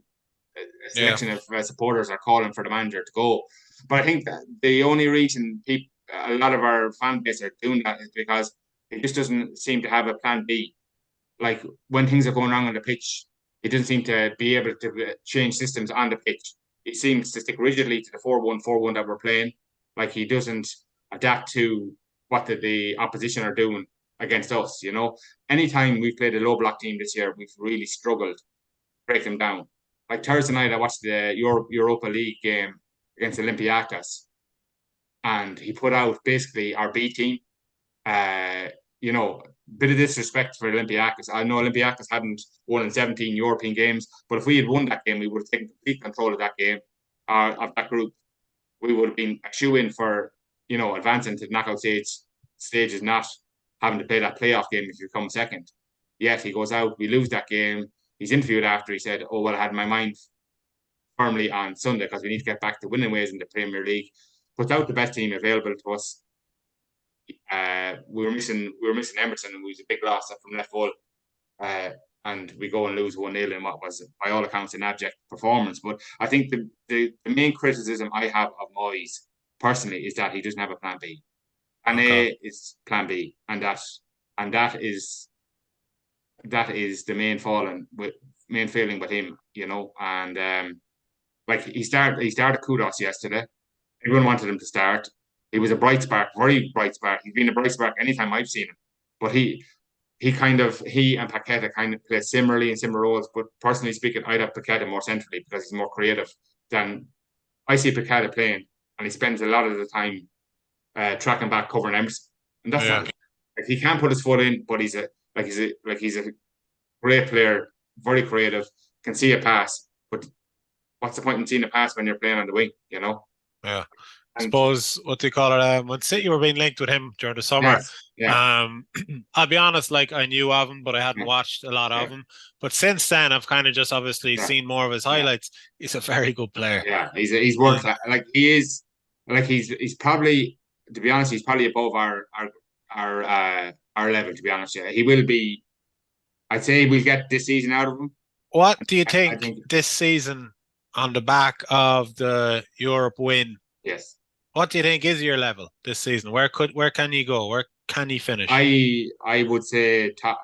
Speaker 3: a selection of supporters are calling for the manager to go. But I think that the only reason a lot of our fan base are doing that is because he just doesn't seem to have a plan B. Like when things are going wrong on the pitch, he doesn't seem to be able to change systems on the pitch. He seems to stick rigidly to the 4-1-4-1 that we're playing. Like he doesn't adapt to what the opposition are doing against us. Anytime we've played a low block team this year, we've really struggled to break them down. Like Thursday night, I watched the Europa League game against Olympiacos, and he put out basically our B team. Bit of disrespect for Olympiacos. I know Olympiacos hadn't won in 17 European games, but if we had won that game, we would have taken complete control of that game, of that group. We would have been a shoe-in for, advancing to the knockout stages, not having to play that playoff game if you come second. Yet he goes out, we lose that game. He's interviewed after, he said, "Oh, well, I had my mind firmly on Sunday because we need to get back to winning ways in the Premier League." Puts out the best team available to us. We were missing Emerson, and we was a big loss from left full. And we go and lose 1-0 in what was, by all accounts, an abject performance. But I think the main criticism I have of Moyes personally is that he doesn't have a plan B. Plan A is plan B, and that is the main failing with him, And like he started kudos yesterday. Everyone wanted him to start. He was a bright spark, very bright spark. He's been a bright spark anytime I've seen him. But he and Paqueta kind of play similarly in similar roles. But personally speaking, I'd have Paqueta more centrally because he's more creative than I see Paqueta playing, and he spends a lot of the time tracking back, covering Emerson, and that's not like he can't put his foot in, but he's a great player, very creative, can see a pass. But what's the point in seeing a pass when you're playing on the wing?
Speaker 1: Yeah. I suppose what they call it, when City were being linked with him during the summer. I'll be honest, like I knew of him, but I hadn't watched a lot of him. But since then, I've kind of just obviously seen more of his highlights. He's a very good player.
Speaker 3: Yeah, he's world class. Like he is, like he's probably, to be honest, he's probably above our level. To be honest, he will be. I'd say we'll get this season out of him.
Speaker 1: What do you think this season, on the back of the Europe win?
Speaker 3: Yes.
Speaker 1: What do you think is your level this season? Where can you go? Where can you finish?
Speaker 3: I would say top.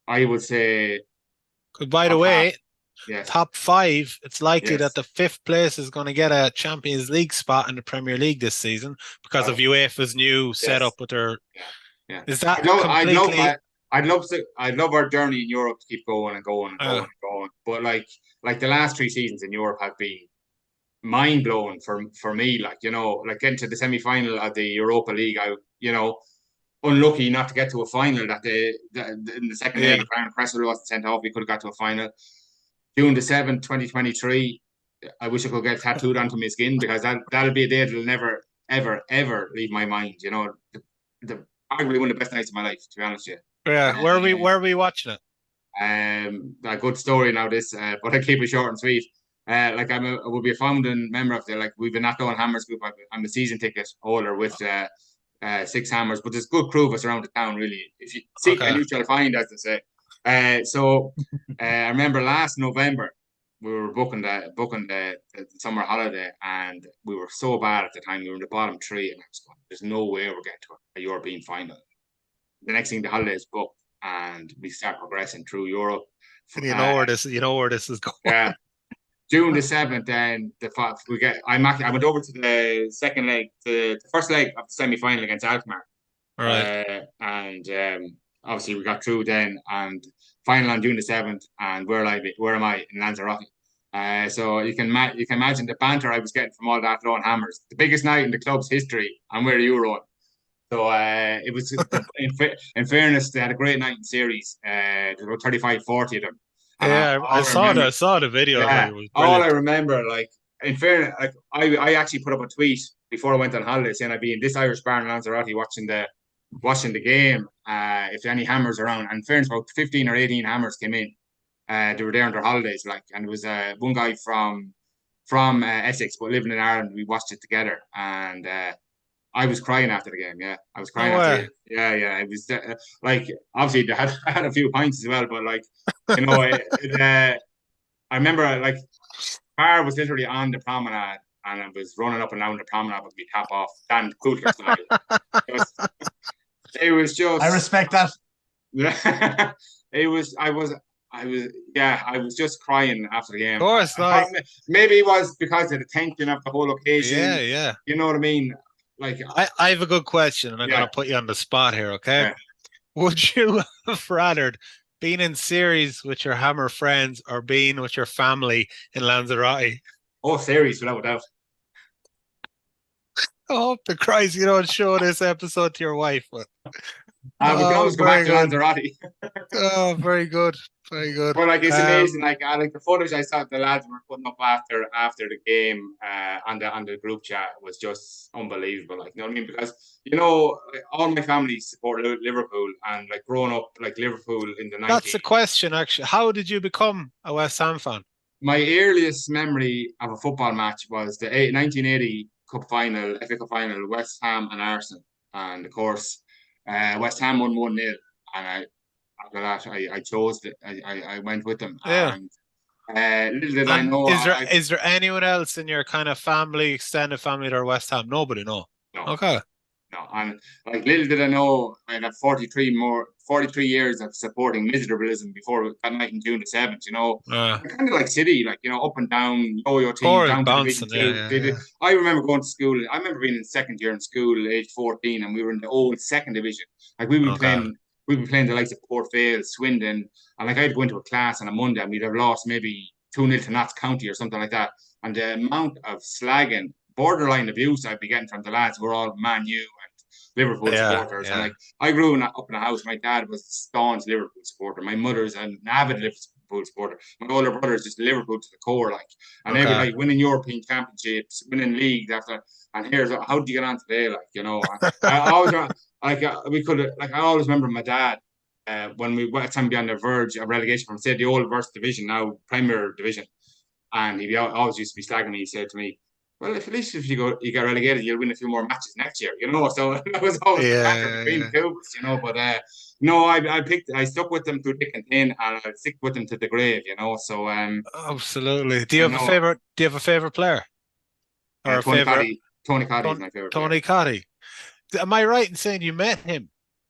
Speaker 3: I would say.
Speaker 1: By the way,
Speaker 3: yes.
Speaker 1: Top 5. It's likely that the 5th place is going to get a Champions League spot in the Premier League this season because of UEFA's new setup with their.
Speaker 3: Yeah.
Speaker 1: Is that
Speaker 3: I'd love our journey in Europe to keep going and going and going and going. But like the last 3 seasons in Europe have been mind blowing for me. Like getting to the semi-final of the Europa League, unlucky not to get to a final. In the second leg, if Aaron Cresswell wasn't sent off, we could have got to a final. June the 7th, 2023. I wish I could get tattooed onto my skin because that'll be a day that'll never, ever, ever leave my mind. The arguably one of the best nights of my life, to be honest with you.
Speaker 1: Yeah, where are we watching it?
Speaker 3: A good story now, this, but I keep it short and sweet. I will be a founding member of we've been Not Throwing Hammers group. I'm a season ticket holder with 6 Hammers, but there's a good crew of us around the town, really. If you seek and you shall find, as they say. I remember last November we were booking the summer holiday, and we were so bad at the time. We were in the bottom 3, and I was going, "There's no way we're getting to a European final." The next thing, the holiday is booked, and we start progressing through Europe.
Speaker 1: You know where this is going.
Speaker 3: Yeah. June the 7th, then I went over to the second leg, the first leg of the semi-final against Alkmaar.
Speaker 1: Right.
Speaker 3: And obviously we got through then, and final on June the 7th, and where am I? In Lanzarote. So you can imagine the banter I was getting from all that throwing hammers. The biggest night in the club's history, and where are you rolling? So it was, in fairness, they had a great night in series. There were 35-40 of them.
Speaker 1: Yeah, I saw the video.
Speaker 3: Yeah, all I remember, like, in fairness, like, I actually put up a tweet before I went on holiday saying I'd be in this Irish bar in Lanzarote watching the game. If any hammers around, and in fairness, about 15 or 18 hammers came in. They were there on their holidays, like, and it was one guy from Essex, but living in Ireland. We watched it together, and I was crying after the game. Yeah, I was crying
Speaker 1: No
Speaker 3: after the
Speaker 1: way.
Speaker 3: game. Yeah, yeah. It was like, obviously I had a few pints as well, but like, you know, I remember like car was literally on the promenade, and I was running up and down the promenade with my top off, Dan Coulter style. It was
Speaker 2: I
Speaker 3: just,
Speaker 2: respect that.
Speaker 3: it was, yeah, I was just crying after the
Speaker 1: Of
Speaker 3: game.
Speaker 1: course,
Speaker 3: I
Speaker 1: like,
Speaker 3: thought maybe it was because of the tension of the whole
Speaker 1: yeah,
Speaker 3: occasion.
Speaker 1: yeah.
Speaker 3: You know what I mean? Like,
Speaker 1: I have a good question, and I'm
Speaker 3: yeah,
Speaker 1: gonna put you on the spot here, okay?
Speaker 3: yeah.
Speaker 1: Would you have rather been in series with your Hammer friends or being with your family in Lanzarote?
Speaker 3: Oh, series without a doubt.
Speaker 1: I hope to Christ you don't show this episode to your wife. But
Speaker 3: We can
Speaker 1: oh,
Speaker 3: always go back
Speaker 1: very
Speaker 3: to
Speaker 1: good.
Speaker 3: Lanzarote.
Speaker 1: Oh, very good. Very good.
Speaker 3: But like it's amazing. Like I like the footage I saw the lads were putting up after the game on the group chat was just unbelievable. Like you know what I mean? Because you know like, all my family support Liverpool and like growing up like Liverpool in the
Speaker 1: That's
Speaker 3: 90s.
Speaker 1: a question, actually. How did you become a West Ham fan?
Speaker 3: My earliest memory of a football match was the 1980 Cup final, FA Cup final, West Ham and Arsenal, and of course, West Ham won 1-0, and after that I chose it. I went with them,
Speaker 1: Yeah.
Speaker 3: and little did I
Speaker 1: And
Speaker 3: know
Speaker 1: is there anyone else in your kind of family, extended family that are West Ham? Nobody, no.
Speaker 3: no.
Speaker 1: Okay.
Speaker 3: No, and like little did I know, I had 43 years of supporting miserableism before that night in June the 7th. You know, kind of like City, like you know, up and down, yo-yo team,
Speaker 1: Corey
Speaker 3: down to Division
Speaker 1: bouncing, yeah,
Speaker 3: Two.
Speaker 1: yeah,
Speaker 3: They did.
Speaker 1: yeah.
Speaker 3: I remember going to school. I remember being in second year in school, age 14, and we were in the old second division. Like
Speaker 1: Okay.
Speaker 3: we'd be playing the likes of Port Vale, Swindon, and like I'd go into a class on a Monday and we'd have lost maybe 2-0 to Notts County or something like that. And the amount of slagging, borderline abuse I'd be getting from the lads were all Man U Liverpool
Speaker 1: Yeah,
Speaker 3: supporters. And
Speaker 1: yeah.
Speaker 3: like I grew up in a house, my dad was a staunch Liverpool supporter. My mother's an avid Liverpool supporter. My older brother is just Liverpool to the core, like, and they would
Speaker 1: Okay.
Speaker 3: like winning European championships, winning leagues after. And here's how did you get on today? Like, you know, I always like we could like I always remember my dad. When we were time be on the verge of relegation from say the old first division, now Premier Division, and he always used to be slagging me. He said to me, well, at least if you get relegated, you'll win a few more matches next year, you know. So that was always the banter
Speaker 1: Yeah,
Speaker 3: between
Speaker 1: yeah.
Speaker 3: the two of us, you know. But no, I stuck with them through thick and thin, and I stick with them to the grave, you know. So
Speaker 1: Absolutely. Do you
Speaker 3: you
Speaker 1: have a
Speaker 3: know,
Speaker 1: favorite? Do you have a favorite player or a favorite?
Speaker 3: Tony Cotty is my favorite player.
Speaker 1: Tony Cotty. Am I right in saying you met him?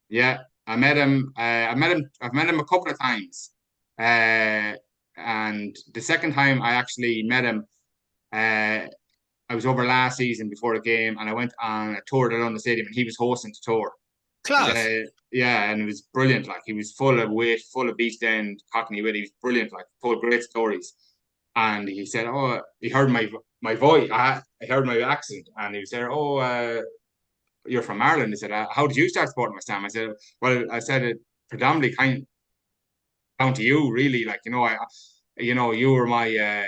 Speaker 3: Yeah, I met him. I've met him a couple of times. And the second time I actually met him, uh, I was over last season before the game, and I went on a tour to London Stadium, and he was hosting the tour. And
Speaker 1: Class.
Speaker 3: yeah, and it was brilliant. Like he was full of wit, full of East End Cockney wit. He was brilliant. Like told great stories. And he said, "Oh, he heard my voice. I heard my accent." And he said, "Oh, you're from Ireland." He said, "How did you start supporting West Ham?" I said, "Well, I said it predominantly kind down to you, really. Like you know, you were my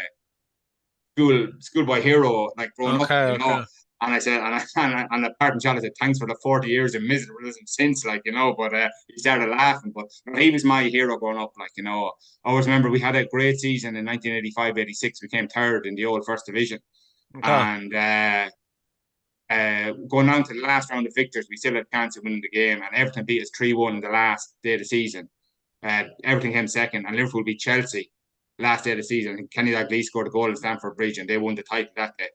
Speaker 3: schoolboy hero, like growing up,
Speaker 1: Okay,
Speaker 3: you know."
Speaker 1: okay.
Speaker 3: And I said, and the part shot, I said, "Thanks for the 40 years of miserableism since," like, you know. But he started laughing. But he was my hero growing up, like, you know. I always remember we had a great season in 1985-86. We came third in the old first division,
Speaker 1: Okay.
Speaker 3: and going on to the last round of victors, we still had a chance of winning the game, and Everton beat us 3-1 in the last day of the season. Everton came second, and Liverpool beat Chelsea last day of the season. Kenny Dalglish scored a goal in Stamford Bridge, and they won the title that day.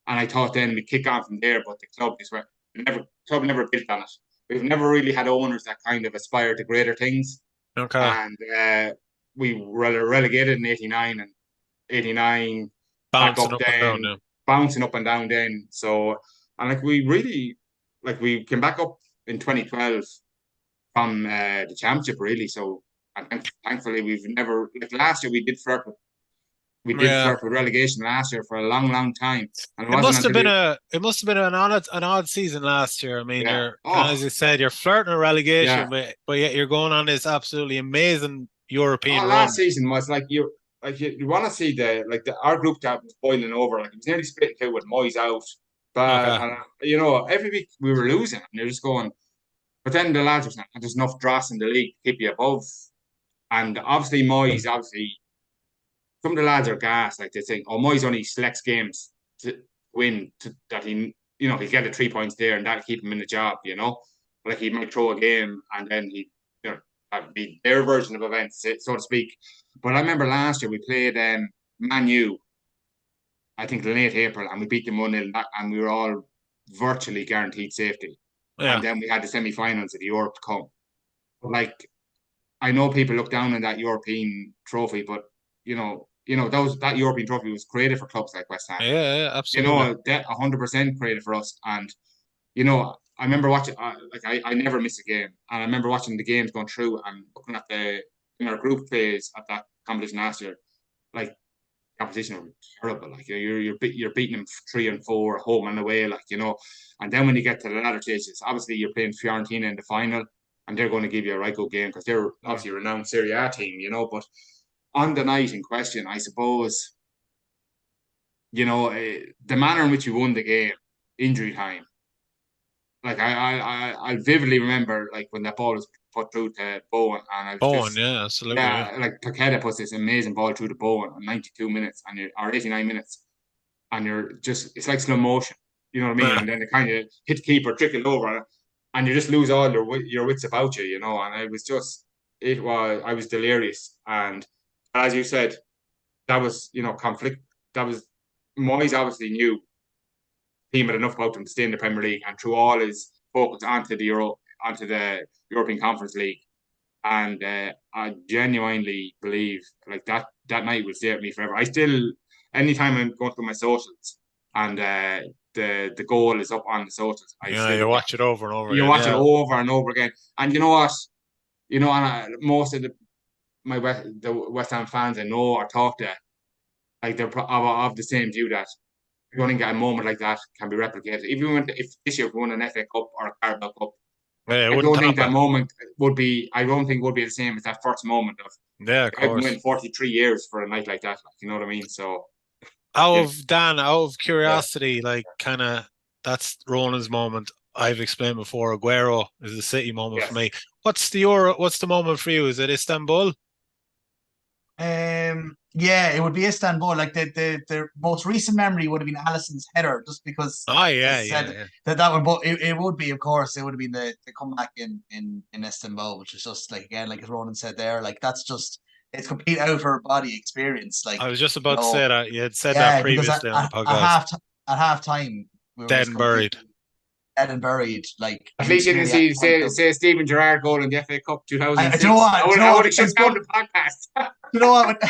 Speaker 3: And I thought then we'd kick on from there, but the club never built on it. We've never really had owners that kind of aspire to greater things.
Speaker 1: Okay.
Speaker 3: And we were relegated in 89, back
Speaker 1: Bouncing
Speaker 3: up
Speaker 1: up and down
Speaker 3: then,
Speaker 1: now.
Speaker 3: bouncing up and down then. So, and like we really, like we came back up in 2012 from the championship, really. So, and thankfully, we've never, like last year, we did
Speaker 1: Yeah.
Speaker 3: flirt with relegation last year for a long, long time. And it
Speaker 1: It
Speaker 3: wasn't
Speaker 1: must have
Speaker 3: until
Speaker 1: been an odd season last year. I mean,
Speaker 3: yeah.
Speaker 1: you're
Speaker 3: Oh,
Speaker 1: as you said, you're flirting with relegation,
Speaker 3: yeah.
Speaker 1: but yet you're going on this absolutely amazing European
Speaker 3: Oh, last
Speaker 1: run.
Speaker 3: season was like you want to see our group that was boiling over. Like it was nearly split in two with Moyes out. But
Speaker 1: Okay.
Speaker 3: you know, every week we were losing, and you're just going. But then the lads were saying, "There's enough dross in the league to keep you above." And obviously, Moyes, some of the lads are gas. Like they think, oh, Moyes only selects games to win, that he'll get the 3 points there and that'll keep him in the job, Like he might throw a game and then that'd be their version of events, so to speak. But I remember last year we played Man U, I think late April, and we beat them 1-0, and we were all virtually guaranteed safety.
Speaker 1: Yeah.
Speaker 3: And then we had the semi-finals of the Europe to come. But like, I know people look down on that European trophy, but that European trophy was created for clubs like West Ham.
Speaker 1: Yeah, absolutely.
Speaker 3: That 100% created for us. And I remember watching. I never miss a game, and I remember watching the games going through and looking at in our group phase at that competition last year. Like, competition was terrible. Like you're beating them 3 and 4 home and away. And then when you get to the latter stages, obviously you're playing Fiorentina in the final, and they're going to give you a right good game because they're obviously a renowned Serie A team. But on the night in question, I suppose, the manner in which you won the game, injury time. Like I vividly remember like when that ball was put through to Bowen, and I was
Speaker 1: Bowen, yeah, absolutely.
Speaker 3: Yeah, like Paqueta puts this amazing ball through to Bowen in 92 minutes or 89 minutes, and it's like slow motion, you know what I mean? And then it kind of hit the keeper, trickle over, and you just lose all your wits about you, And I was delirious, and as you said, that was conflict. That was Moyes obviously knew team had enough about him to stay in the Premier League and threw all his focus onto the European Conference League. And I genuinely believe like that night will stay with me forever. I still, anytime I'm going through my socials and the goal is up on the socials,
Speaker 1: you watch it over and over.
Speaker 3: You watch it over and over again. And you know what? And most of the West Ham fans I know or talk to, like they're of the same view that you only get a moment like that can be replicated. If this year we won an FA Cup or a Carabao Cup, I don't think that moment would be. I don't think would be the same as that first moment of.
Speaker 1: Yeah, of course.
Speaker 3: I've went 43 years for a night like that. You know what I mean? So,
Speaker 1: out of curiosity, like kind of that's Ronan's moment. I've explained before. Aguero is the City moment for me. What's the moment for you? Is it Istanbul?
Speaker 2: Yeah, it would be Istanbul. Like the most recent memory would have been Alisson's header, just because.
Speaker 1: Oh yeah.
Speaker 2: That would, but it would be, of course, it would have been the comeback in Istanbul, which is just like, again, like as Ronan said there, like that's just, it's complete out of her body experience. Like
Speaker 1: I was just about to say that you had said that previously on the podcast.
Speaker 2: At half time, we were
Speaker 1: dead and buried.
Speaker 3: Like at least you didn't say Steven Gerrard goal in the FA Cup 2006.
Speaker 2: I
Speaker 3: would have shut down the podcast.
Speaker 2: You know what?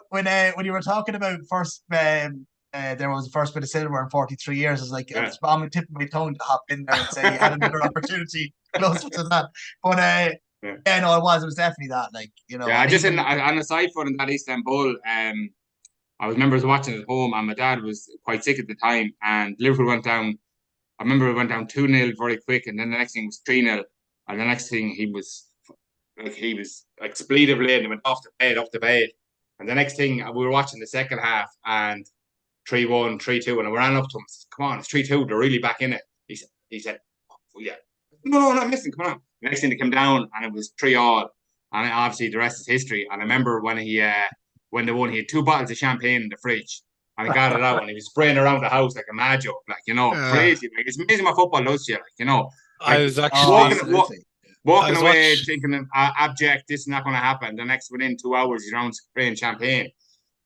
Speaker 2: When you were talking about first, there was the first bit of silver in 43 years. I was like, I was on the tip of my tongue to hop in there and say you had another opportunity closer to that. But no, it was definitely that. Like,
Speaker 3: Yeah, just on the side foot in that Istanbul, I remember watching at home, and my dad was quite sick at the time, and Liverpool went down. I remember we went down 2-0 very quick, and then the next thing was 3-0, and the next thing he was expletively and went off the bed. And the next thing we were watching the second half, and 3-1, 3-2, and I ran up to him. Said, come on, it's 3-2. They're really back in it. He said, oh, yeah. No, not missing. Come on. The next thing they came down, and it was 3-all, and obviously the rest is history. And I remember when when they won, he had 2 bottles of champagne in the fridge. And he got it out, and he was spraying around the house like a mad joke, crazy. Like, it's amazing what football does to you,
Speaker 1: I was actually
Speaker 3: walking away thinking, abject, this is not going to happen. The next, within 2 hours, he's around spraying champagne.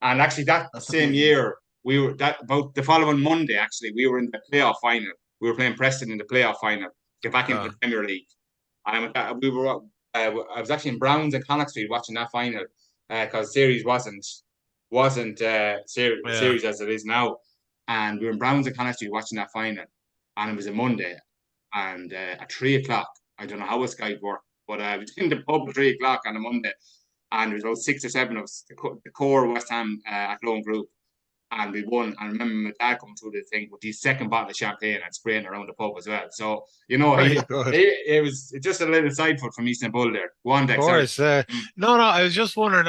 Speaker 3: And actually, that same year, about the following Monday, actually, we were in the playoff final. We were playing Preston in the playoff final, get back into the Premier League. And I was actually in Browns and Connacht Street watching that final because the series wasn't series as it is now. And we were in Browns and Connacht Street watching that final, and it was a Monday, and at 3:00, I don't know how a Skype worked, but I was in the pub at 3:00 on a Monday, and there was about 6 or 7 of us, the core West Ham Athlone group, and we won. And I remember my dad coming through the thing with his second bottle of champagne and spraying around the pub as well. So it was just a little side foot from Istanbul there. One day, of
Speaker 1: course. No, I was just wondering.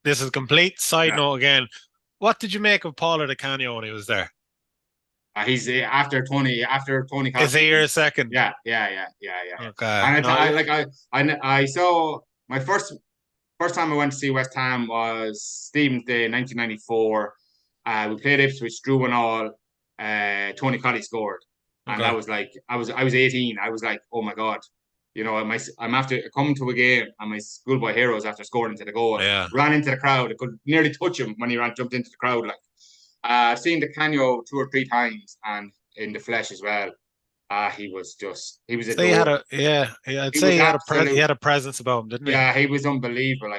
Speaker 1: This is a complete side note again. What did you make of Paulo Di Canio when he was there?
Speaker 3: He's after Tony.
Speaker 1: Is he your second?
Speaker 3: Yeah.
Speaker 1: Okay.
Speaker 3: And I saw my first first time I went to see West Ham was Stephen's Day, 1994. We played Ipswich, drew 1-1. Tony Colley scored, and that was like I was 18. I was like, oh my god, I'm after coming to a game, and my schoolboy heroes after scoring into the goal.
Speaker 1: Yeah.
Speaker 3: Ran into the crowd. I could nearly touch him when he jumped into the crowd. Like, I've seen the Canio 2 or 3 times, and in the flesh as well. He was a
Speaker 1: I'd say he had a presence about him, didn't he?
Speaker 3: Yeah, he was unbelievable.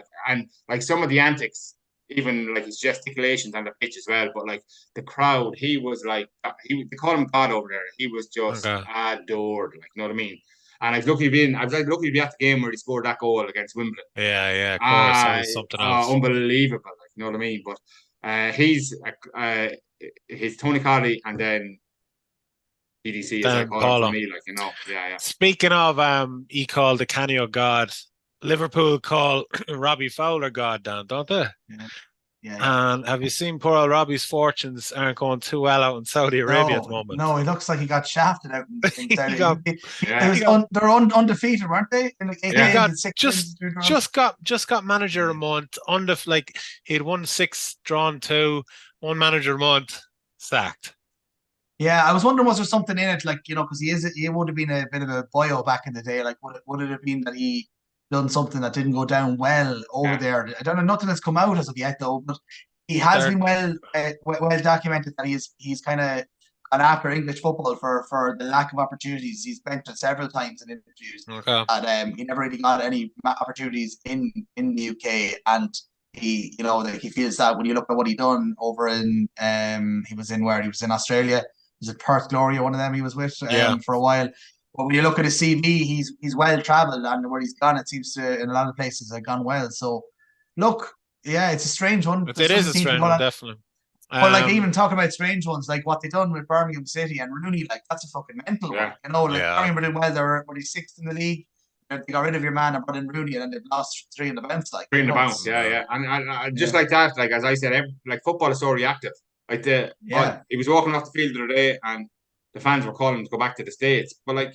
Speaker 3: Like some of the antics, even like his gesticulations on the pitch as well. But like the crowd, he was like they call him God over there. He was just adored. Like, you know what I mean? And I was lucky to be at the game where he scored that goal against Wimbledon.
Speaker 1: Yeah, of course. That was something else.
Speaker 3: Unbelievable. Like, you know what I mean? But he's Tony Colley, and then EDC, as I call it for me, like, yeah.
Speaker 1: Speaking of, he called the Canio God. Liverpool call Robbie Fowler God, Dan, don't they?
Speaker 2: Yeah.
Speaker 1: And have you seen poor old Robbie's fortunes aren't going too well out in Saudi Arabia at the moment?
Speaker 2: No, he looks like he got shafted out in Saudi. They're undefeated, weren't they?
Speaker 1: Just got manager a month. He had won 6, drawn 2, one manager a month, sacked.
Speaker 2: Yeah, I was wondering, was there something in it, like, because he would have been a bit of a boyo back in the day. Like, would it have been that he done something that didn't go down well over there? I don't know. Nothing has come out as of yet, though. But he has been well documented that he's kind of gone after English football for the lack of opportunities. He's mentioned several times in interviews that he never really got any opportunities in the UK, and he he feels that when you look at what he done over in he was in Australia. Was it Perth Glory or one of them he was with for a while? But when you look at his CV, he's well travelled, and where he's gone, it seems to in a lot of places have gone well. So, look, yeah, it's a strange one.
Speaker 1: It is a strange one, definitely.
Speaker 2: But like, even talking about strange ones, like what they done with Birmingham City and Rooney, like that's a fucking mental one. Birmingham were doing well. They were 6th in the league. They got rid of your man and brought in Rooney, and then they've lost 3 in the bounce. Like
Speaker 3: 3 in the bounce, yeah. And just like that, like as I said, like football is so reactive. Like he was walking off the field the other day, and the fans were calling him to go back to the States. But like,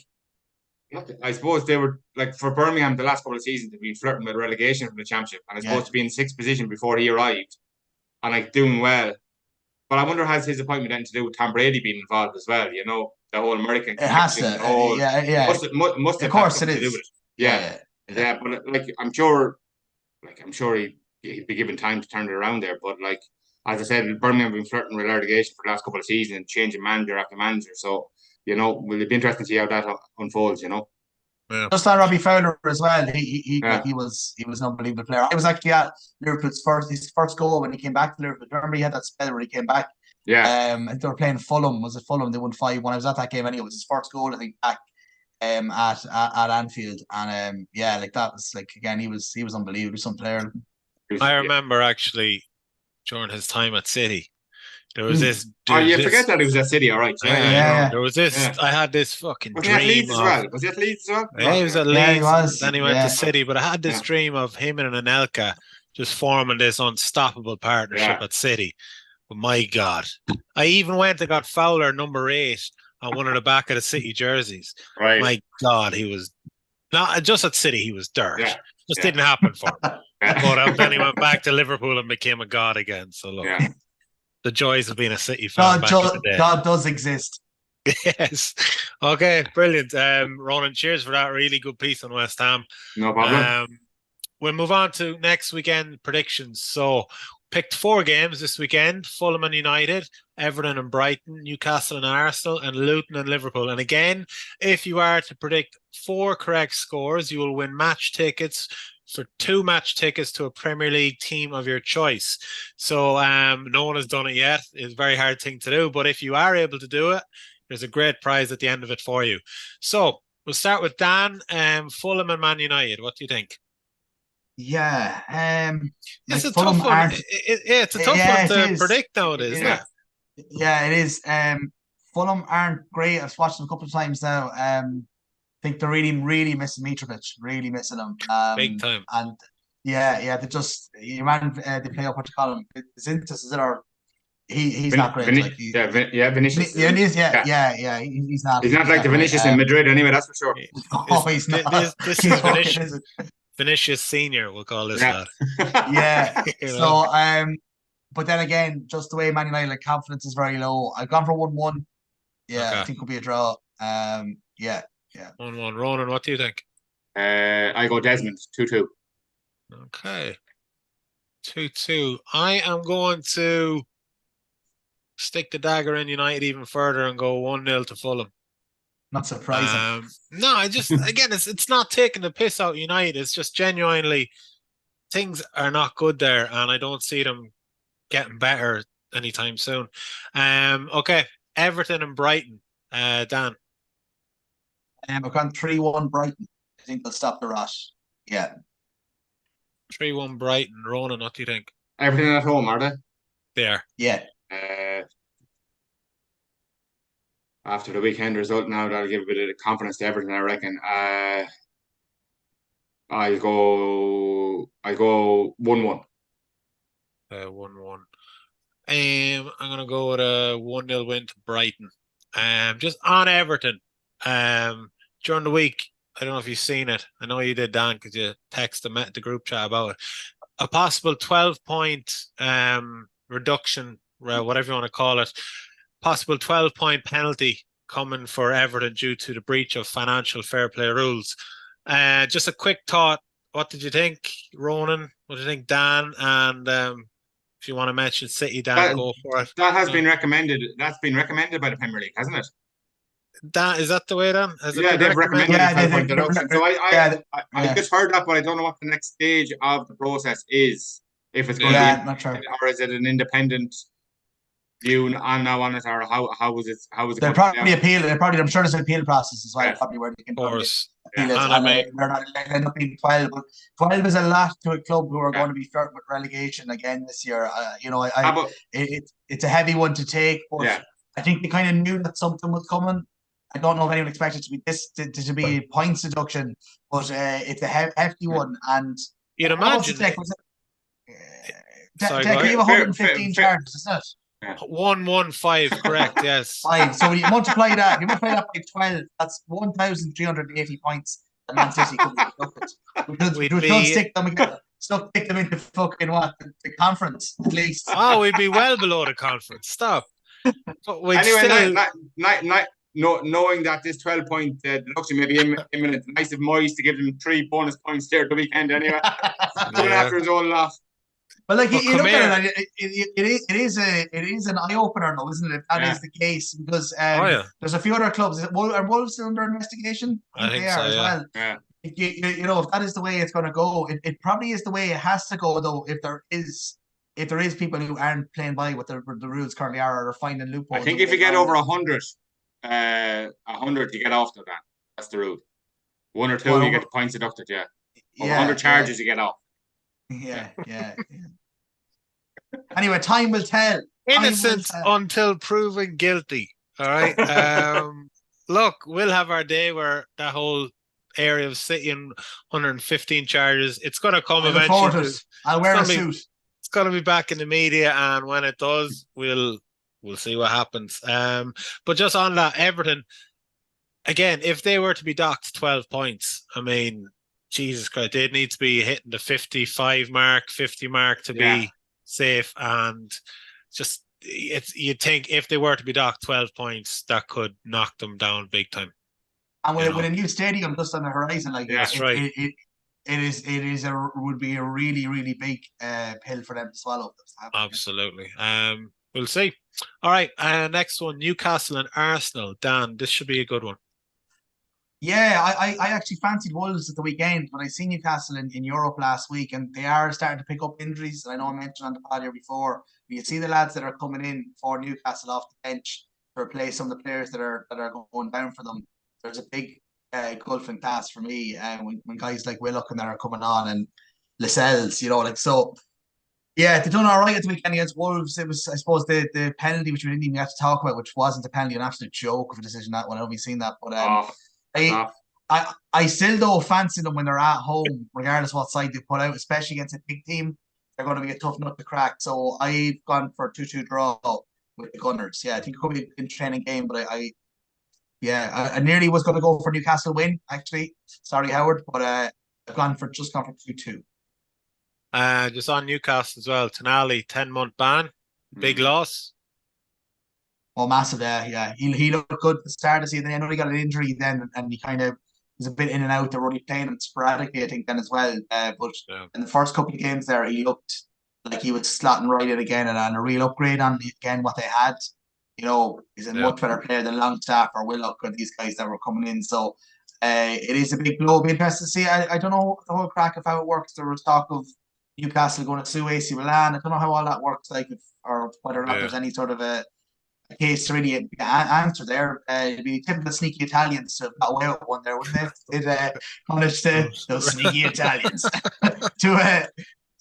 Speaker 3: I suppose they were like, for Birmingham the last couple of seasons they've been flirting with relegation from the Championship, and I suppose to be in 6th position before he arrived, and like doing well. But I wonder, has his appointment anything to do with Tom Brady being involved as well? The whole American.
Speaker 2: It has to. Yeah.
Speaker 3: Must have.
Speaker 2: Of course, it is.
Speaker 3: To do with it. Yeah. But like, I'm sure he'd be given time to turn it around there. But like, as I said, Birmingham have been flirting with relegation for the last couple of seasons and changing manager after manager. So, will it be interesting to see how that unfolds,
Speaker 1: Yeah.
Speaker 2: Just on Robbie Fowler as well, he was an unbelievable player. I was actually at Liverpool's first goal when he came back to Liverpool. Remember, he had that spell where he came back.
Speaker 3: Yeah.
Speaker 2: They were playing Fulham. Was it Fulham? They won 5-1. I was at that game anyway. It was his first goal, I think, back at Anfield. And like that was like, again, he was unbelievable. Some player.
Speaker 1: I remember actually during his time at City, there was this.
Speaker 3: Forget that he was at City, all right.
Speaker 1: Yeah. There was this. Yeah. I had this fucking dream.
Speaker 3: Was he at Leeds as well? Was he at Leeds as well?
Speaker 1: Yeah, he was at Leeds. Yeah, he was. Then he went to
Speaker 2: Yeah.
Speaker 1: City, but I had this dream of him and Anelka just forming this unstoppable partnership at City. But my God, I even went and got Fowler number 8 on one of the back of the City jerseys.
Speaker 3: Right.
Speaker 1: My God, he was not just at City. He was dirt.
Speaker 3: Yeah.
Speaker 1: Just didn't happen for him. But then he went back to Liverpool and became a god again. So look, the joys of being a City fan.
Speaker 2: God does exist.
Speaker 1: Yes. Okay, brilliant. Ronan, cheers for that really good piece on West Ham.
Speaker 3: No problem.
Speaker 1: We'll move on to next weekend predictions. So picked 4 games this weekend: Fulham and United, Everton and Brighton, Newcastle and Arsenal, and Luton and Liverpool. And again, if you are to predict 4 correct scores, you will win match tickets for 2 match tickets to a Premier League team of your choice. So no one has done it yet. It's a very hard thing to do, but if you are able to do it, there's a great prize at the end of it for you. So we'll start with Dan. Fulham and Man United. What do you think?
Speaker 2: Yeah,
Speaker 1: it's a tough one. It's a tough one to predict nowadays, isn't it?
Speaker 2: Yeah, it is. Fulham aren't great. I've watched them a couple of times now. I think they're really missing Mitrovic, really missing him.
Speaker 1: Big time.
Speaker 2: And they just they play up what you call him. Zintas, is it, or he's not great.
Speaker 3: Vinicius.
Speaker 2: He's not.
Speaker 3: He's not like the Vinicius in Madrid anyway. That's for sure.
Speaker 2: Oh, he's not.
Speaker 1: This is Vinicius. Vinicius Senior, we'll call this lad.
Speaker 2: Yeah.
Speaker 1: You know?
Speaker 2: So, but then again, just the way Man United, like, confidence is very low. I've gone for 1-1. Yeah,
Speaker 1: Okay.
Speaker 2: I think it'll be a draw. Yeah.
Speaker 1: 1-1. Ronan, what do you think?
Speaker 3: I go Desmond 2-2.
Speaker 1: Okay. 2-2. I am going to stick the dagger in United even further and go 1-0 to Fulham.
Speaker 2: Not surprising.
Speaker 1: No, I just again, it's not taking the piss out of United. It's just genuinely things are not good there, and I don't see them getting better anytime soon. Okay, Everton and Brighton. Dan.
Speaker 2: I've gone 3-1 Brighton. I think they'll stop the rot. Yeah.
Speaker 1: 3-1 Brighton. Ronan, what do you think?
Speaker 3: Everton at home, are they?
Speaker 1: They are.
Speaker 2: Yeah.
Speaker 3: After the weekend result now, that'll give a bit of confidence to Everton, I reckon. I go 1-1.
Speaker 1: 1-1. I'm gonna go with a 1-0 win to Brighton. Just on Everton. During the week, I don't know if you've seen it. I know you did, Dan, because you texted the group chat about it. A possible 12-point reduction, whatever you want to call it. Possible 12-point penalty coming for Everton due to the breach of financial fair play rules. Just a quick thought. What did you think, Ronan? What did you think, Dan? And if you want to mention City, Dan, go for it.
Speaker 3: That has been recommended. That's been recommended by the Premier League, hasn't it?
Speaker 1: Dan, is that the way, Dan?
Speaker 3: They've recommended a 12-point deduction. So I just heard that, but I don't know what the next stage of the process is. If it's going to be,
Speaker 2: not sure.
Speaker 3: Or is it an independent view on it, or how is it?
Speaker 2: They'll probably appeal. I'm sure there's an appeal process as well.
Speaker 3: Yeah.
Speaker 2: Probably where they can
Speaker 1: appeal it.
Speaker 2: And they're not end up being 12. But 12 is a lot to a club who are going to be flirting with relegation again this year. It's a heavy one to take, but I think they kind of knew that something was coming. I don't know if anyone expected it to be this to be a points deduction, but it's a hefty one. And
Speaker 1: you'd imagine.
Speaker 2: Tech gave 115 charges, isn't it?
Speaker 1: 115, correct? Yes.
Speaker 2: 5. So when you multiply that by 12, that's 1,380 points that Man City could be deducted. We could stick them again. Stick them into fucking the conference at least.
Speaker 1: Oh, we'd be well below the conference. Stop.
Speaker 3: Anyway, knowing that this 12-point deduction may be imminent, nice of Moyes to give them 3 bonus points there at the weekend anyway. After his own loss.
Speaker 2: But like you look at it is an eye opener, though, isn't it? If that is the case, because there's a few other clubs. Are Wolves still under investigation?
Speaker 1: I think
Speaker 2: they are as well.
Speaker 3: Yeah.
Speaker 2: You know, if that is the way it's going to go, it probably is the way it has to go, though. If there is people who aren't playing by what the rules currently are, or finding loopholes.
Speaker 3: I think if you get over 100, 100 you get off to that. That's the rule. 1 or 2 you get the points deducted. Yeah. Over 100 charges you get off.
Speaker 2: Yeah. Anyway, time will tell.
Speaker 1: Innocent until proven guilty. All right. Look, we'll have our day where that whole area of City and 115 charges. It's going to come eventually.
Speaker 2: I'll wear a suit.
Speaker 1: It's going to be back in the media, and when it does, we'll see what happens. But just on that, Everton, again, if they were to be docked 12 points, I mean, Jesus Christ, they'd need to be hitting the 50 mark to be safe. And just you'd think if they were to be docked 12 points, that could knock them down big time.
Speaker 2: And with a new stadium just on the horizon, like
Speaker 1: that's right.
Speaker 2: It would be a really, really big pill for them to swallow.
Speaker 1: Absolutely. We'll see. All right. Next one, Newcastle and Arsenal. Dan, this should be a good one.
Speaker 2: Yeah, I actually fancied Wolves at the weekend, but I seen Newcastle in Europe last week, and they are starting to pick up injuries. I know I mentioned on the pod here before. You see the lads that are coming in for Newcastle off the bench to replace some of the players that are going down for them. There's a big gulfing task for me when guys like Willock and that are coming on, and Lascelles, so. Yeah, they done all right at the weekend against Wolves. It was, I suppose, the penalty, which we didn't even have to talk about, which wasn't a penalty, an absolute joke of a decision, that one. I haven't seen that, but I still though fancy them when they're at home, regardless of what side they put out, especially against a big team. They're going to be a tough nut to crack. So I've gone for a 2-2 draw with the Gunners. Yeah, I think it could be an entertaining game, but I nearly was going to go for Newcastle win, actually. Sorry, Howard, but just gone for 2-2.
Speaker 1: Just on Newcastle as well. Tonali, 10-month ban. Big loss.
Speaker 2: Oh, massive there. Yeah. He looked good at the start of the season. I know he got an injury then, and he kind of was a bit in and out. They were only playing him sporadically, I think, then as well. But in the first couple of games there, he looked like he was slotting right in again, and a real upgrade on again what they had. You know, he's a much better player than Longstaff or Willock or these guys that were coming in. So it is a big blow. It'll be interesting to see. I don't know the whole crack of how it works. There was talk of Newcastle going to sue AC Milan. I don't know how all that works, like, or whether or not there's any sort of a case to really answer there. It'd be typical sneaky Italians to have got away with one there, wouldn't it? They'd punish those sneaky Italians to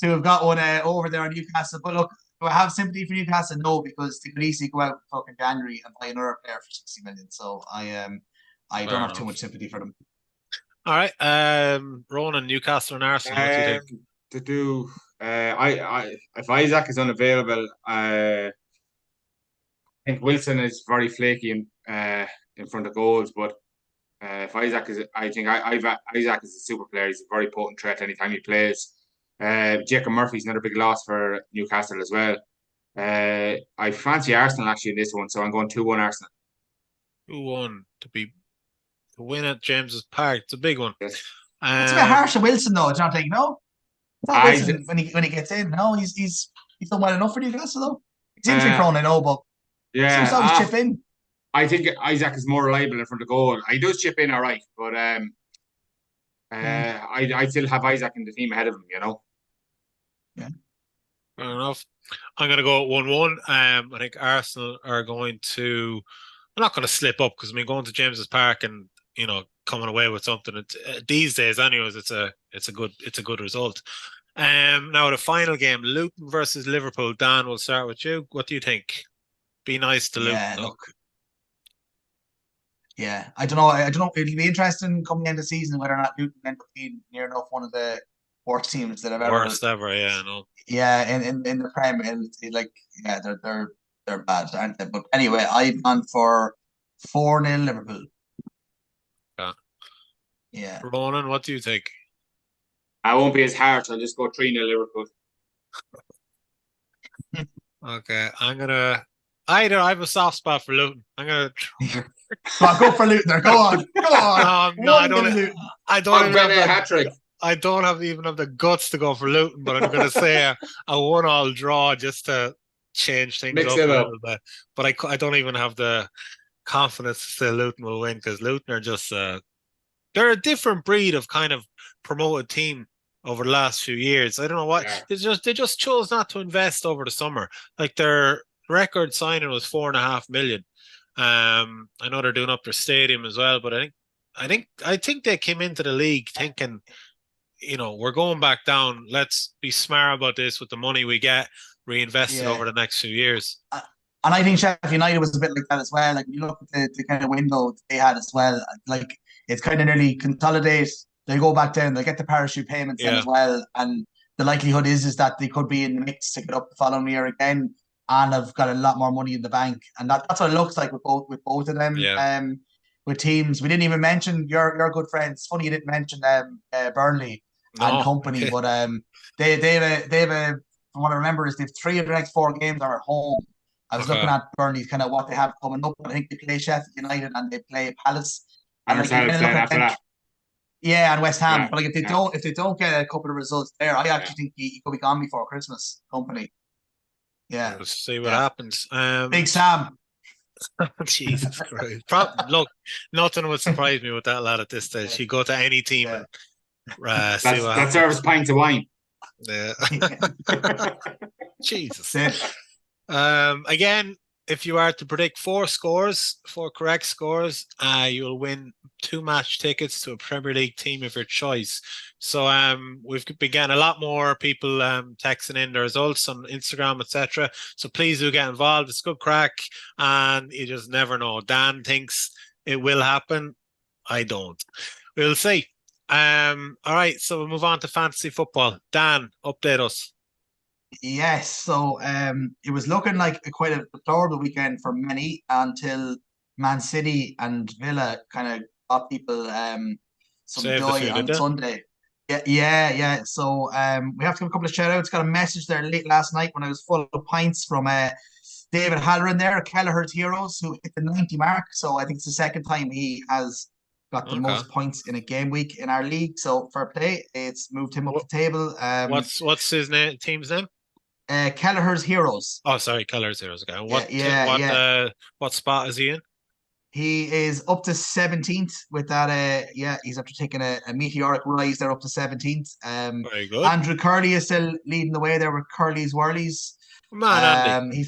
Speaker 2: have got one over there on Newcastle. But look, do I have sympathy for Newcastle? No, because they could easily go out in fucking January and buy another player for 60 million. So I don't have too much sympathy for them.
Speaker 1: All right, Ronan, Newcastle and Arsenal. What do you think?
Speaker 3: To do, if Isaac is unavailable, I think Wilson is very flaky in front of goals. But if Isaac is, I think Isaac is a super player. He's a very potent threat anytime he plays. Jacob Murphy's another big loss for Newcastle as well. I fancy Arsenal actually in this one, so I'm going 2-1 Arsenal.
Speaker 1: 2-1 to win at James's Park. It's a big one.
Speaker 2: Yes. It's a bit harsh to Wilson though. It's not like Wilson when he gets in. No, he's done well enough for Newcastle though. He's injury prone, I know, but
Speaker 3: yeah,
Speaker 2: seems to always chip in.
Speaker 3: I think Isaac is more reliable in front of goal. He does chip in all right, but I still have Isaac in the team ahead of him. You know.
Speaker 2: Yeah.
Speaker 1: Fair enough. I'm going to go 1-1. I think Arsenal are going to. I'm not going to slip up because going to James's Park and coming away with something these days, anyways. It's a good result. Now the final game, Luton versus Liverpool. Dan, we'll start with you. What do you think? Be nice to Luton.
Speaker 2: Yeah, look. Yeah, I don't know. It'll be interesting coming into the season whether or not Luton end up being near enough one of the worst teams that I've ever.
Speaker 1: Worst ever, yeah, no.
Speaker 2: Yeah, in the Prem, and they're bad, aren't they? But anyway, I've gone for 4-0 Liverpool. Yeah.
Speaker 1: Ronan, what do you think?
Speaker 3: I won't be as harsh. I'll just go 3-0 Liverpool.
Speaker 1: Okay, I have a soft spot for Luton. I'm gonna
Speaker 2: go for Luton there. Go on.
Speaker 1: No, I don't. I don't even have
Speaker 3: hat trick.
Speaker 1: I don't even have the guts to go for Luton, but I'm gonna say a 1-1 draw just to change things up a little bit. But I don't even have the confidence to say Luton will win because Luton are just they're a different breed of kind of promoted team over the last few years. I don't know what they just chose not to invest over the summer. Like their record signing was 4.5 million. I know they're doing up their stadium as well, but I think they came into the league thinking, we're going back down. Let's be smart about this with the money we get reinvested over the next few years.
Speaker 2: And I think Sheffield United was a bit like that as well. Like you look at the kind of window they had as well. Like it's kind of nearly consolidate. They go back down. They get the parachute payments in as well, and the likelihood is that they could be in the mix to get up the following year again, and have got a lot more money in the bank. And that's what it looks like with both of them.
Speaker 1: Yeah.
Speaker 2: With teams, we didn't even mention your good friends. It's funny you didn't mention Burnley and company, but they have a from what I remember is they have 3 of the next 4 games are at home. I was looking at Burnley, kind of what they have coming up. I think they play Sheffield United and they play Palace. And and West Ham. But like if they don't get a couple of results there, I actually think he could be gone before Christmas. Company. Yeah.
Speaker 1: Let's see what happens.
Speaker 2: Big Sam.
Speaker 1: Jesus Christ. Look, nothing would surprise me with that lad at this stage. He'd go to any team and see what happens.
Speaker 3: That serves pints of wine.
Speaker 1: Yeah. Jesus. Again, if you are to predict 4 correct scores, you will win 2 match tickets to a Premier League team of your choice. So we've began a lot more people texting in their results on Instagram, etc. So please do get involved. It's good crack, and you just never know. Dan thinks it will happen. I don't. We'll see. All right, so we'll move on to fantasy football. Dan, update us.
Speaker 2: Yes, so it was looking like quite a deplorable weekend for many until Man City and Villa kind of got people some joy on Sunday. Yeah. So we have to give a couple of shout outs. Got a message there late last night when I was full of pints from David Halloran there, Kelleher's Heroes, who hit the 90 mark. So I think it's the second time he has got the
Speaker 1: Okay.
Speaker 2: most points in a game week in our league. So fair play. It's moved him up the table.
Speaker 1: What's his name? Team's name?
Speaker 2: Kelleher's Heroes.
Speaker 1: Oh, sorry, Keller's Heroes. Okay. What spot is he in?
Speaker 2: He is up to 17th with that. He's after taking a meteoric rise there up to 17th.
Speaker 1: Very good.
Speaker 2: Andrew Curley is still leading the way there with Curly's Whirlies.
Speaker 1: Man, Andy.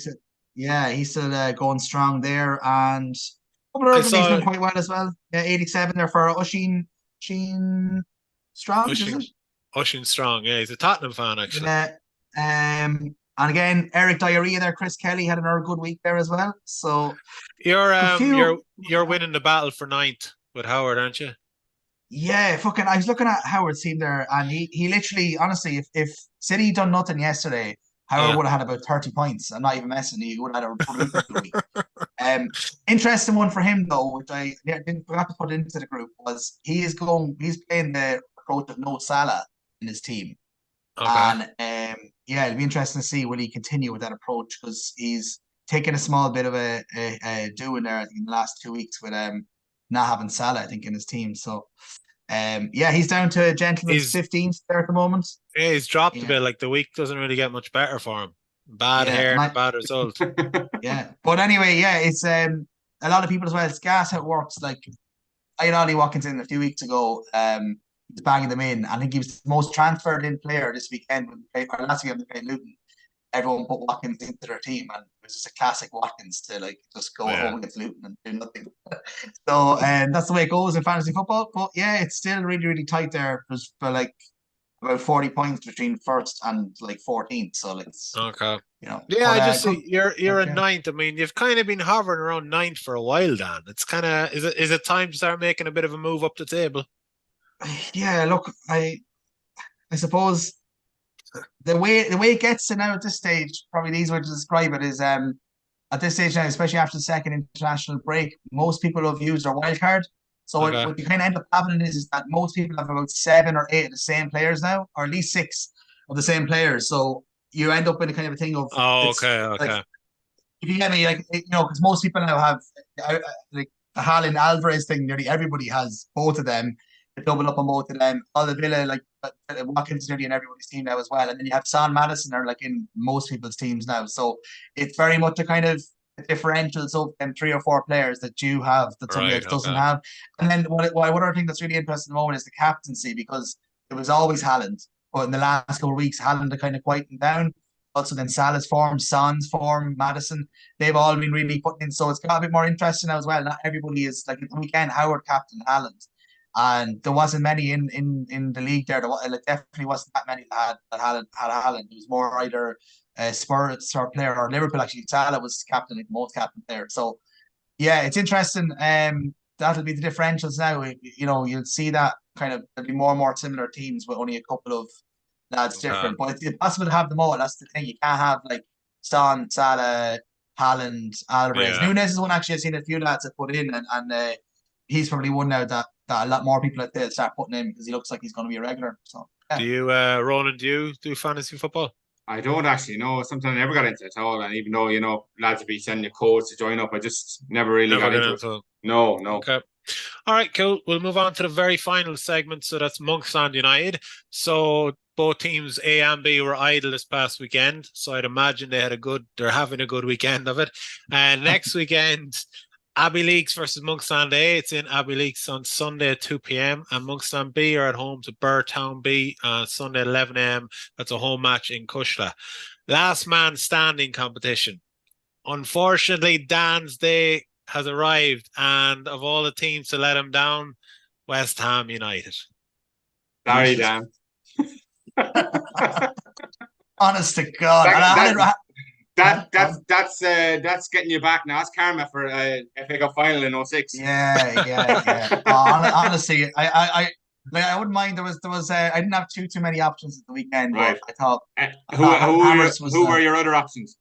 Speaker 2: He's still going strong there. And a couple of other things doing quite well as well. Yeah, 87 there for Oisin Strong, is it?
Speaker 1: Oisin Strong, yeah, he's a Tottenham fan actually.
Speaker 2: Yeah. And again, Eric Diarrhea there, Chris Kelly had another good week there as well. So
Speaker 1: you're winning the battle for 9th with Howard, aren't you?
Speaker 2: Yeah, I was looking at Howard's team there, and he literally, honestly, if City done nothing yesterday, Howard would have had about 30 points. I'm not even messing. He would have had a brutal week. Interesting one for him though, which I didn't forgot to put into the group, was he's playing the approach of no Salah in his team.
Speaker 1: Okay.
Speaker 2: And it'll be interesting to see will he continue with that approach, because taken a small bit of a doing there, I think, in the last 2 weeks with not having Salah, I think, in his team. So he's down to gentleman's 15th there at the moment.
Speaker 1: Yeah, he's dropped a bit. Like the week doesn't really get much better for him. Bad hair, bad result.
Speaker 2: But anyway, it's a lot of people as well. It's gas how it works. Like I had Ollie Watkins in a few weeks ago. He's banging them in. I think he was the most transferred in player this weekend or last weekend they played Luton. Everyone put Watkins into their team, and it was just a classic Watkins to just go home against Luton and do nothing. So that's the way it goes in fantasy football. But it's still really, really tight there. There's like about 40 points between first and 14th. So
Speaker 1: okay.
Speaker 2: I
Speaker 1: just see you're in 9th. I mean, you've kind of been hovering around 9th for a while, Dan. It's kind of is it time to start making a bit of a move up the table?
Speaker 2: Yeah, look, I suppose the way it gets to now at this stage, probably the easiest way to describe it is at this stage now, especially after the second international break, most people have used their wild card. So what you kind of end up happening is that most people have about 7 or 8 of the same players now, or at least 6 of the same players. So you end up in a kind of a thing of
Speaker 1: okay.
Speaker 2: If you get me, because most people now have the Haaland Alvarez thing. Nearly everybody has both of them. They double up on both of them. All the Villa, Watkins nearly in everybody's team now as well. And then you have Son Madison are in most people's teams now. So it's very much a kind of differentials of them 3 or 4 players that you have that somebody else doesn't have. And then one other thing that's really interesting at the moment is the captaincy, because it was always Haaland. But in the last couple of weeks, Haaland had kind of quietened down. Also then Salah's form, Son's form, Madison, they've all been really putting in. So it's got a bit more interesting now as well. Not everybody is at the weekend, Howard captain Haaland. And there wasn't many in the league there. There definitely wasn't that many that had Haaland. It was more either Spurs star player or Liverpool. Actually, Salah was captain, the most captain player. So it's interesting. That'll be the differentials now. You'll see that kind of there'll be more and more similar teams with only a couple of lads different. But it's possible to have them all. That's the thing. You can't have Son, Salah, Haaland, Alvarez. Nunes is one actually I've seen a few lads have put in, and he's probably one now that a lot more people at there start putting in, because he looks like he's going to be a regular. So
Speaker 1: do you, Roland? Do you do fantasy football?
Speaker 3: I don't actually know. Sometimes I never got into it at all, and even though lads would be sending you codes to join up, I just never really got into it. No.
Speaker 1: Okay. All right, cool. We'll move on to the very final segment. So that's Monksland United. So both teams, A and B, were idle this past weekend. So I'd imagine they're having a good weekend of it. And next weekend, Abbey Leaks versus Monksland A. It's in Abbey Leaks on Sunday at 2 p.m. And Monksland B are at home to Burtown B on Sunday at 11 a.m. That's a home match in Cushla. Last man standing competition. Unfortunately, Dan's day has arrived, and of all the teams to let him down, West Ham United.
Speaker 3: Sorry, Dan.
Speaker 2: Honest to God.
Speaker 3: That's getting you back now. That's karma for FA Cup final in 06.
Speaker 2: Yeah. Honestly, I wouldn't mind. There was I didn't have too many options at the weekend. Right. But I thought
Speaker 3: who were your other options?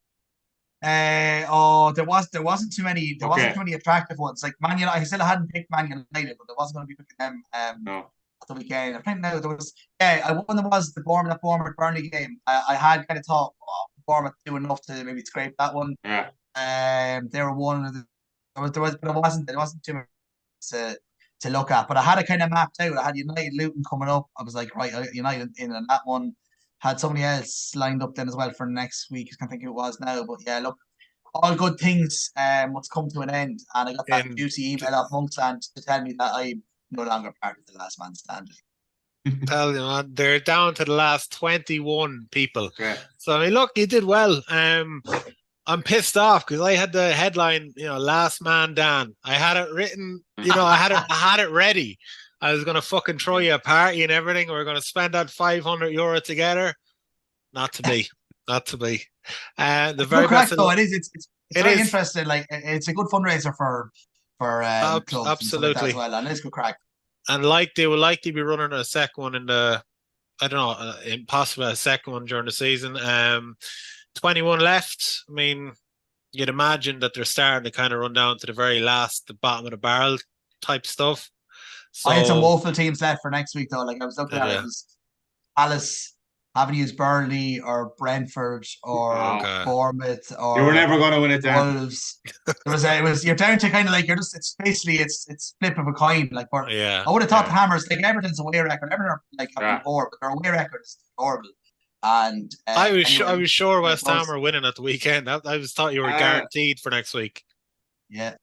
Speaker 2: There wasn't too many. There wasn't too many attractive ones. Like Man United, I still hadn't picked Man United, but there wasn't going to be picking them.
Speaker 3: No.
Speaker 2: the weekend. I think now there was one that was the Bournemouth Burnley game. I had kind of thought Bournemouth do enough to maybe scrape that one.
Speaker 3: Yeah.
Speaker 2: They were one of the but it wasn't too much to look at. But I had it kind of mapped out. I had United Luton coming up. I was like, right, United in on that one. Had somebody else lined up then as well for next week. I can't think who it was now, but yeah, look, all good things must come to an end. And I got that juicy email off Monksland to tell me that I'm no longer part of the last man standing.
Speaker 1: Tell you, man, they're down to the last 21 people.
Speaker 3: Yeah.
Speaker 1: So I mean, look, you did well. I'm pissed off because I had the headline, last man down. I had it written, I had it ready. I was gonna fucking throw you a party and everything. We were gonna spend that €500 together. Not to be. The very
Speaker 2: best.
Speaker 1: though,
Speaker 2: it is. It's very interesting. Like it's a good fundraiser for clubs
Speaker 1: absolutely
Speaker 2: as well, and it's good crack.
Speaker 1: And like they will likely be running a second one in the, I don't know, possibly a second one during the season. 21 left. I mean, you'd imagine that they're starting to kind of run down to the very last, the bottom of the barrel type stuff. So,
Speaker 2: I had some woeful teams left for next week though. Like I was looking at it was Palace, haven't used Burnley or Brentford or Bournemouth or
Speaker 3: you were never going to win it there.
Speaker 2: Wolves. You're down to kind of like it's basically it's flip of a coin. Like I would have thought the Hammers, like Everton's away record. Everton are like poor, but their away record is horrible. And
Speaker 1: I was sure West Ham were winning at the weekend. I thought you were guaranteed for next week.
Speaker 2: Yeah.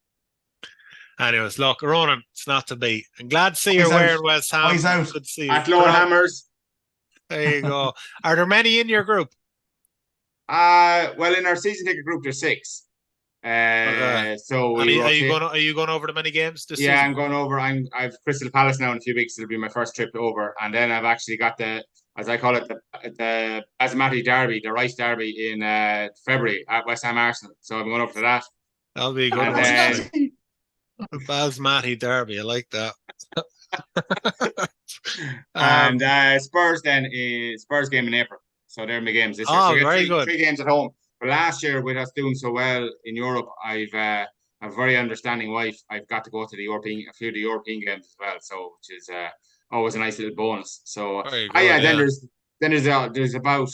Speaker 1: Anyways, look, Ronan, it's not to be. I'm glad to see you're wearing West Ham.
Speaker 2: He's out.
Speaker 1: Good to see you.
Speaker 3: At Lord Hammers.
Speaker 1: There you go. Are there many in your group?
Speaker 3: Well, in our season ticket group, there's 6. So
Speaker 1: are you going over the many games this season?
Speaker 3: Yeah, I'm going over. I've Crystal Palace now in a few weeks. It'll be my first trip over, and then I've actually got the, as I call it, the Basmati Derby, the Rice Derby in February at West Ham Arsenal. So I'm going over to that.
Speaker 1: That'll be a good one. The Basmati Derby, I like that.
Speaker 3: And Spurs then is Spurs game in April. So they're my games this year. So
Speaker 1: very good.
Speaker 3: 3 games at home. But last year, with us doing so well in Europe, I've a very understanding wife. I've got to go to a few of the European games as well. So which is always a nice little bonus. So there's about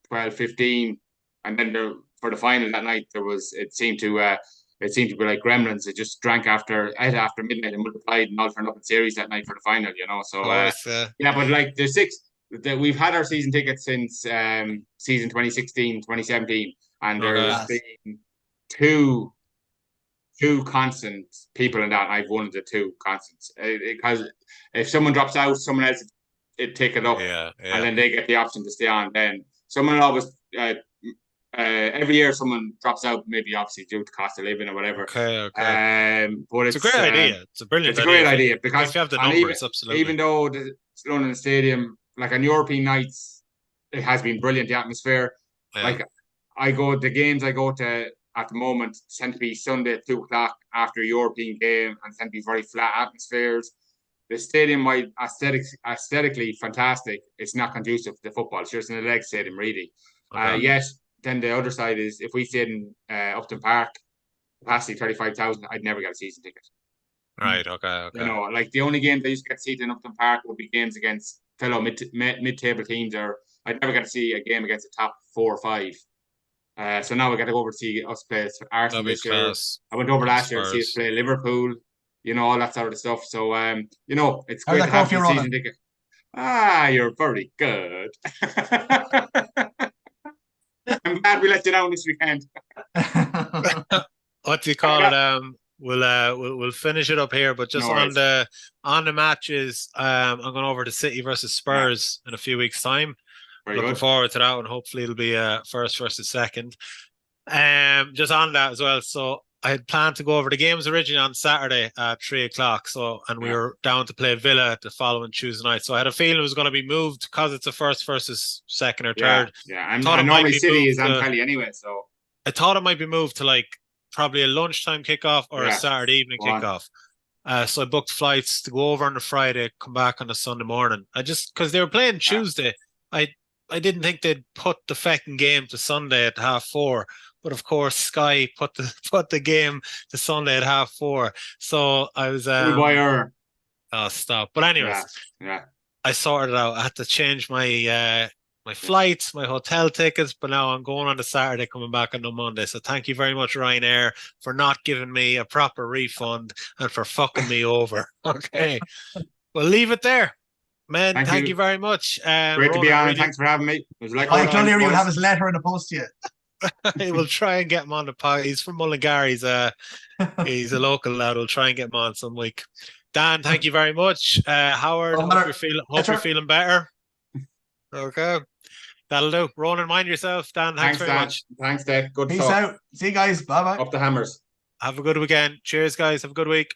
Speaker 3: 12, 15, and then for the final that night it seemed to be like gremlins. It just ate after midnight and multiplied and all for an open series that night for the final, So but like the 6 that we've had our season tickets since season 2016, 2017, and there's been two constant people in that. And I've one of the 2 constants because if someone drops out, someone else would take it up, and then they get the option to stay on. Then someone always. Every year someone drops out, maybe obviously due to cost of living or whatever. But
Speaker 1: it's a great idea. It's a brilliant idea.
Speaker 3: It's a great idea because
Speaker 1: if you have the numbers, absolutely.
Speaker 3: Even though the London Stadium, like on European nights, it has been brilliant. The atmosphere, like the games I go to at the moment tend to be Sunday at 2:00 after a European game, and tend to be very flat atmospheres. The stadium, might aesthetically fantastic. It's not conducive to football. It's just an leg stadium, really. Yes. Then the other side is if we stayed in Upton Park, capacity 35,000, I'd never get a season ticket.
Speaker 1: Right. Okay.
Speaker 3: Like the only games I used to get to see in Upton Park would be games against fellow mid-table teams, or I'd never get to see a game against the top 4 or 5. So now we got to go over to see us play Arsenal this year. I went over last year to see us play Liverpool, all that sort of stuff. So it's great to have a season ticket. You're very good. I'm glad we let you down this weekend.
Speaker 1: What do you call it? We'll finish it up here, but just on the matches, I'm going over to City versus Spurs in a few weeks' time. Looking forward to that one. Hopefully it'll be first versus second. Just on that as well. So I had planned to go over the games originally on Saturday at 3:00. And we were down to play Villa the following Tuesday night. So I had a feeling it was going to be moved because it's a first versus second or third.
Speaker 3: And normally City is on telly anyway. So
Speaker 1: I thought it might be moved to like probably a lunchtime kickoff or a Saturday evening kickoff. So I booked flights to go over on the Friday, come back on the Sunday morning. Because they were playing Tuesday, I didn't think they'd put the second game to Sunday at 4:30. But of course, Sky put the game to Sunday at 4:30. So I was Oh, stop. But anyways,
Speaker 3: Yeah.
Speaker 1: I sorted it out. I had to change my flights, my hotel tickets, but now I'm going on the Saturday, coming back on the Monday. So thank you very much, Ryanair, for not giving me a proper refund and for fucking me over. Okay. We'll leave it there. Man, thank you very much.
Speaker 3: Great to be on, and thanks for having me. It was like
Speaker 2: Mike O'Leary will have his letter in the post to you.
Speaker 1: I will try and get him on the pod. He's from Mullingar. He's a local lad. We'll try and get him on some week. Dan, thank you very much. Howard, hope you're feeling better. Okay. That'll do. Ronan, mind yourself. Dan, thanks very much.
Speaker 3: Thanks, Dave. Good
Speaker 2: Peace out. See you guys. Bye-bye.
Speaker 3: Up the hammers.
Speaker 1: Have a good weekend. Cheers, guys. Have a good week.